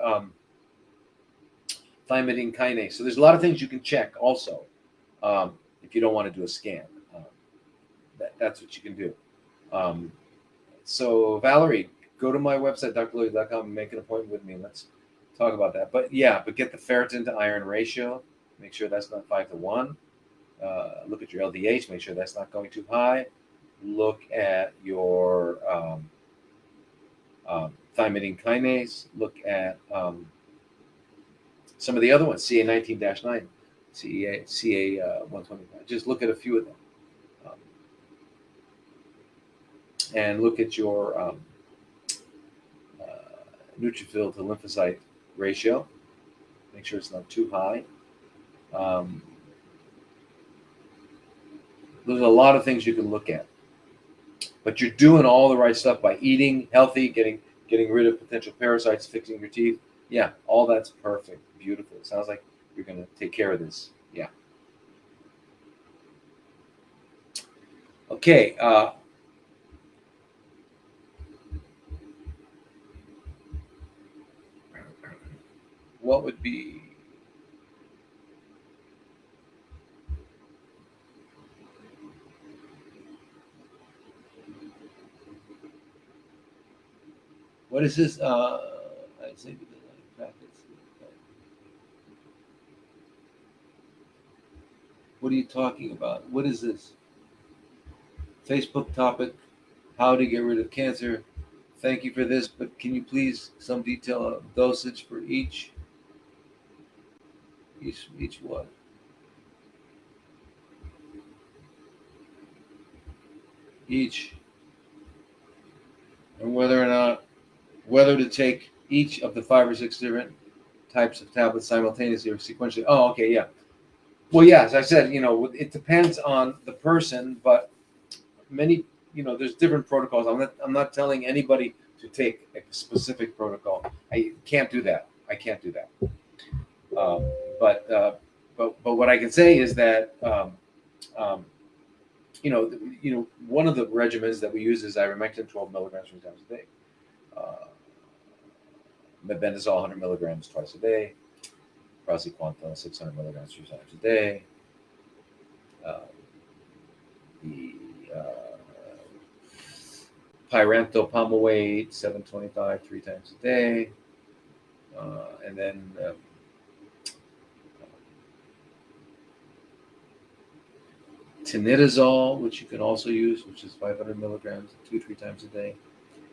thymidine kinase? So there's a lot of things you can check also if you don't want to do a scan. That's what you can do. So Valerie, go to my website, drlloyd.com, and make an appointment with me. Let's talk about that. But get the ferritin to iron ratio. Make sure that's not 5-1. Look at your LDH. Make sure that's not going too high. Look at your thymidine kinase. Look at some of the other ones, CA19-9, CA125. Just look at a few of them. And look at your neutrophil to lymphocyte ratio. Make sure it's not too high. There's a lot of things you can look at. But you're doing all the right stuff by eating healthy, getting rid of potential parasites, fixing your teeth. Yeah, all that's perfect. Beautiful. It sounds like you're going to take care of this. Yeah. Okay. what would be? What is this? I'd say what are you talking about? What is this? Facebook topic: how to get rid of cancer. Thank you for this, but can you please some detail of dosage for each what? Each, and whether to take each of the 5 or 6 different types of tablets simultaneously or sequentially. Oh, okay, yeah. Well, yeah, as I said, it depends on the person, but many, there's different protocols. I'm not telling anybody to take a specific protocol. I can't do that. But what I can say is that one of the regimens that we use is ivermectin, 12 milligrams 3 times a day. Mebendazole, 100 milligrams twice a day. Praziquantel, 600 milligrams 3 times a day. The Pyrantel Palmawade, 725 3 times a day. And then tinidazole, which you can also use, which is 500 milligrams 2-3 times a day,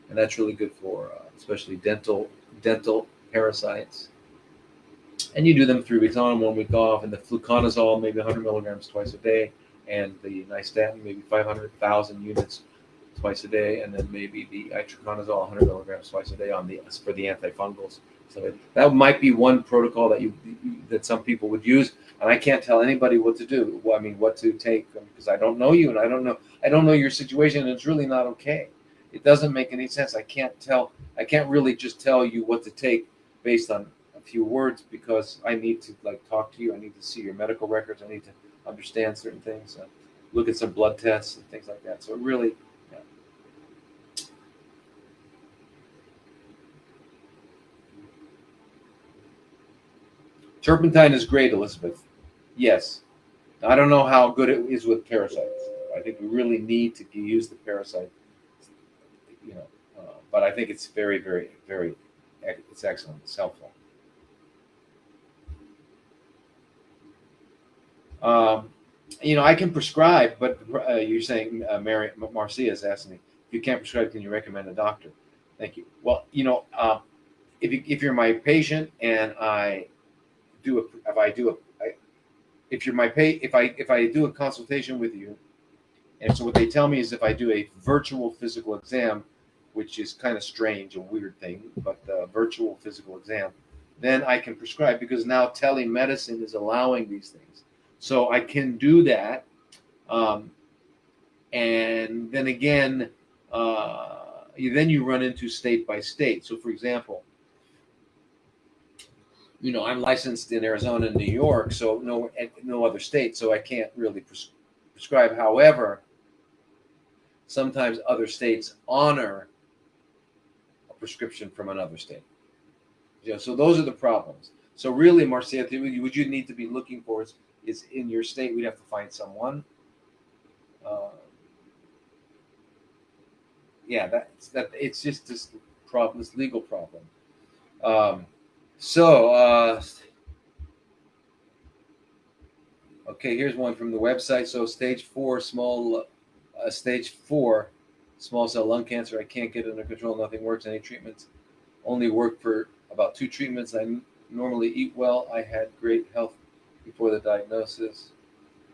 and that's really good for especially dental parasites. And you do them 3 weeks on, 1 week off. And the fluconazole, maybe 100 milligrams twice a day, and the nystatin, maybe 500,000 units twice a day, and then maybe the itraconazole, 100 milligrams twice a day for the antifungals. So that might be one protocol that some people would use, and I can't tell anybody what to do. I mean, what to take, because I don't know you, and I don't know your situation, and it's really not okay. It doesn't make any sense. I can't really just tell you what to take based on a few words, because I need to talk to you. I need to see your medical records. I need to understand certain things, look at some blood tests and things like that. So it really. Turpentine is great, Elizabeth. Yes. I don't know how good it is with parasites. I think we really need to use the parasite, but I think it's very, very, very, it's excellent. It's helpful. I can prescribe, but you're saying, Marcia is asking me, if you can't prescribe, can you recommend a doctor? Thank you. Well, if you're my patient and if I do a consultation with you, and so what they tell me is if I do a virtual physical exam, which is kind of strange, a weird thing, but virtual physical exam, then I can prescribe, because now telemedicine is allowing these things. So I can do that. And then again, you run into state by state. So for example, I'm licensed in Arizona and New York, so no other state, so I can't really prescribe. However, sometimes other states honor a prescription from another state. So those are the problems. So really, Marcia, what you need to be looking for is in your state. We'd have to find someone. It's just this problem, this legal problem. Okay, here's one from the website. So stage 4 small cell lung cancer. I can't get it under control. Nothing works. Any treatments only work for about 2 treatments. I normally eat well. I had great health before the diagnosis.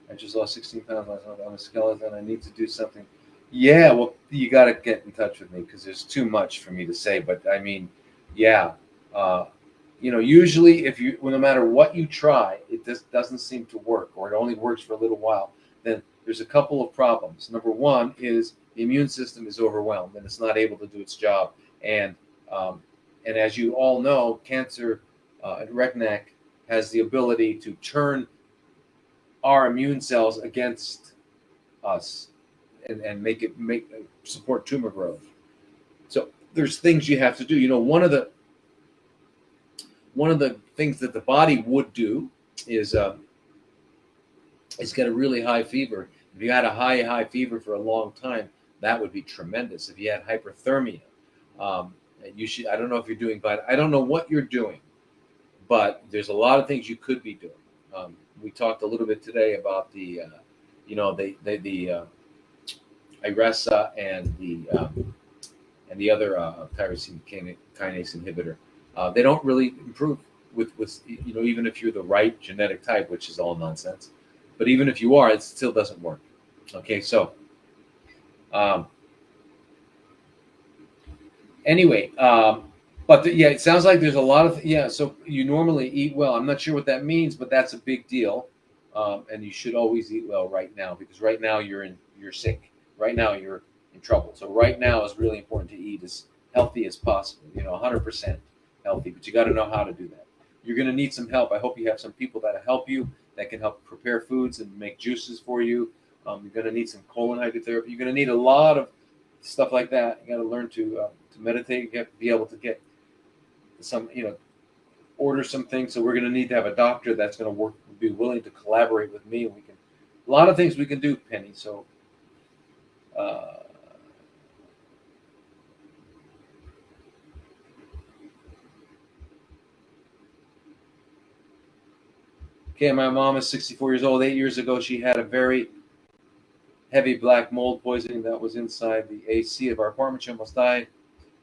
I just lost 16 pounds last month. I'm a skeleton. I need to do something. Yeah, well, you got to get in touch with me, because there's too much for me to say. But I mean, yeah. Usually no matter what you try, it just doesn't seem to work, or it only works for a little while, then there's a couple of problems. Number one is the immune system is overwhelmed and it's not able to do its job. And as you all know, cancer at Recnac has the ability to turn our immune cells against us and make support tumor growth. So there's things you have to do. One of the things that the body would do is get a really high fever. If you had a high fever for a long time, that would be tremendous. If you had hyperthermia, you should. I don't know if you're doing, but I don't know what you're doing, but there's a lot of things you could be doing. We talked a little bit today about the, IRESA and the other tyrosine kinase inhibitor. They don't really improve with even if you're the right genetic type, which is all nonsense. But even if you are, it still doesn't work. Okay, so anyway, it sounds like there's a lot of So you normally eat well. I'm not sure what that means, but that's a big deal. And you should always eat well right now, because right now you're sick. Right now you're in trouble. So right now is really important to eat as healthy as possible. 100% healthy. But you got to know how to do that. You're going to need some help. I hope you have some people that help you, that can help prepare foods and make juices for you. You're going to need some colon hydrotherapy. You're going to need a lot of stuff like that. You got to learn to meditate. You have to be able to get some, order some things. So we're going to need to have a doctor that's going to be willing to collaborate with me. And a lot of things we can do, Penny. So, okay, my mom is 64 years old. 8 years ago, she had a very heavy black mold poisoning that was inside the AC of our apartment. She almost died.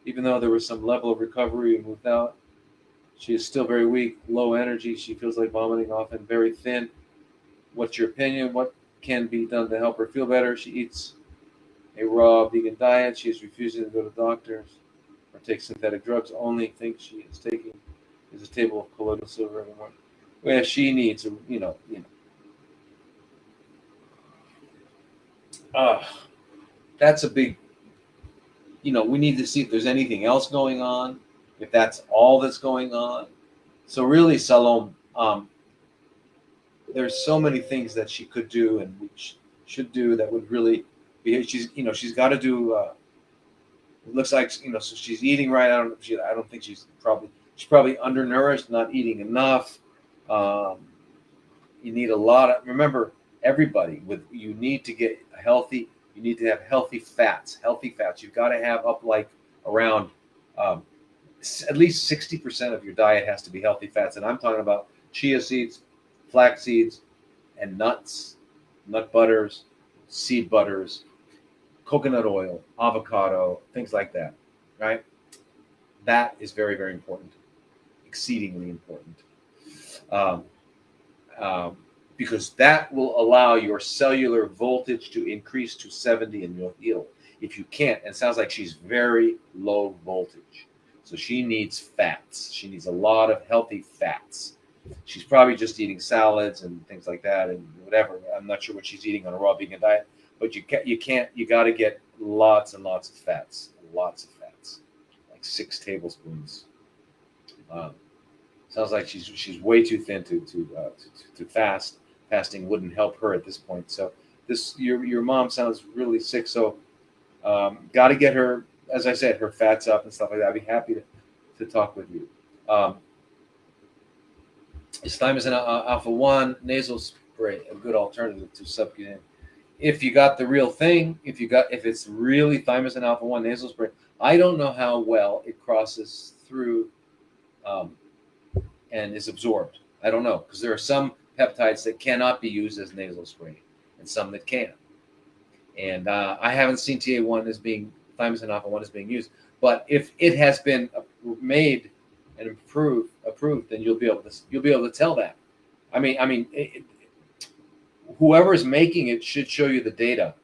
Even though there was some level of recovery and moved out, she is still very weak, low energy. She feels like vomiting often, very thin. What's your opinion? What can be done to help her feel better? She eats a raw vegan diet. She is refusing to go to doctors or take synthetic drugs. Only thing she is taking is a table of colloidal silver every morning. Well, she needs that's a big, we need to see if there's anything else going on, if that's all that's going on. So really, Salom, there's so many things that she could do and we should do that would really be, she's got to do, it looks like, so she's eating right. I don't think she's probably undernourished, not eating enough. You need a lot of, remember, everybody you need to get healthy. You need to have healthy fats. You've got to have up like around at least 60% of your diet has to be healthy fats. And I'm talking about chia seeds, flax seeds, and nuts, nut butters, seed butters, coconut oil, avocado, things like that, right? That is very, very important, exceedingly important. Because that will allow your cellular voltage to increase to 70 and you'll heal. If you can't, and it sounds like she's very low voltage. So she needs fats. She needs a lot of healthy fats. She's probably just eating salads and things like that and whatever. I'm not sure what she's eating on a raw vegan diet, but you got to get lots and lots of fats, like 6 tablespoons. Sounds like she's way too thin to fast. Fasting wouldn't help her at this point. So your mom sounds really sick. So got to get her, as I said, her fats up and stuff like that. I'd be happy to talk with you. Is Thymosin alpha 1 nasal spray a good alternative to subcutaneous? If you got the real thing, if it's really Thymosin alpha 1 nasal spray, I don't know how well it crosses through and is absorbed. I don't know, because there are some peptides that cannot be used as nasal spray and some that can. And I haven't seen TA1 as being, Thymosin alpha 1 as being used. But if it has been made and approved, then you'll be able to tell that. I mean, whoever is making it should show you the data.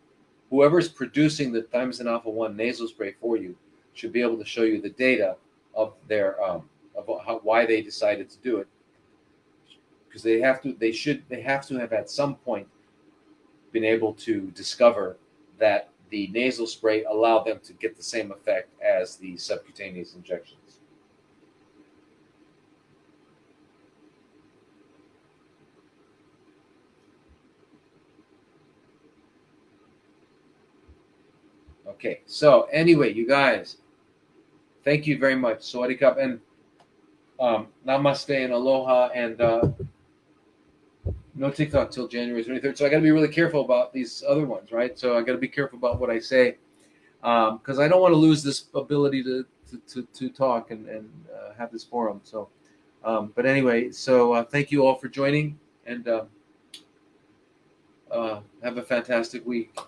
Whoever is producing the Thymosin alpha 1 nasal spray for you should be able to show you the data of their why they decided to do it, because they have to have at some point been able to discover that the nasal spray allowed them to get the same effect as the subcutaneous injections. Okay, so anyway, you guys, thank you very much. Sawadee Cup. And Namaste and aloha, and no TikTok till January 23rd. So I got to be really careful about these other ones, right? So I got to be careful about what I say, because I don't want to lose this ability to talk and have this forum. So, but anyway, so thank you all for joining, and have a fantastic week.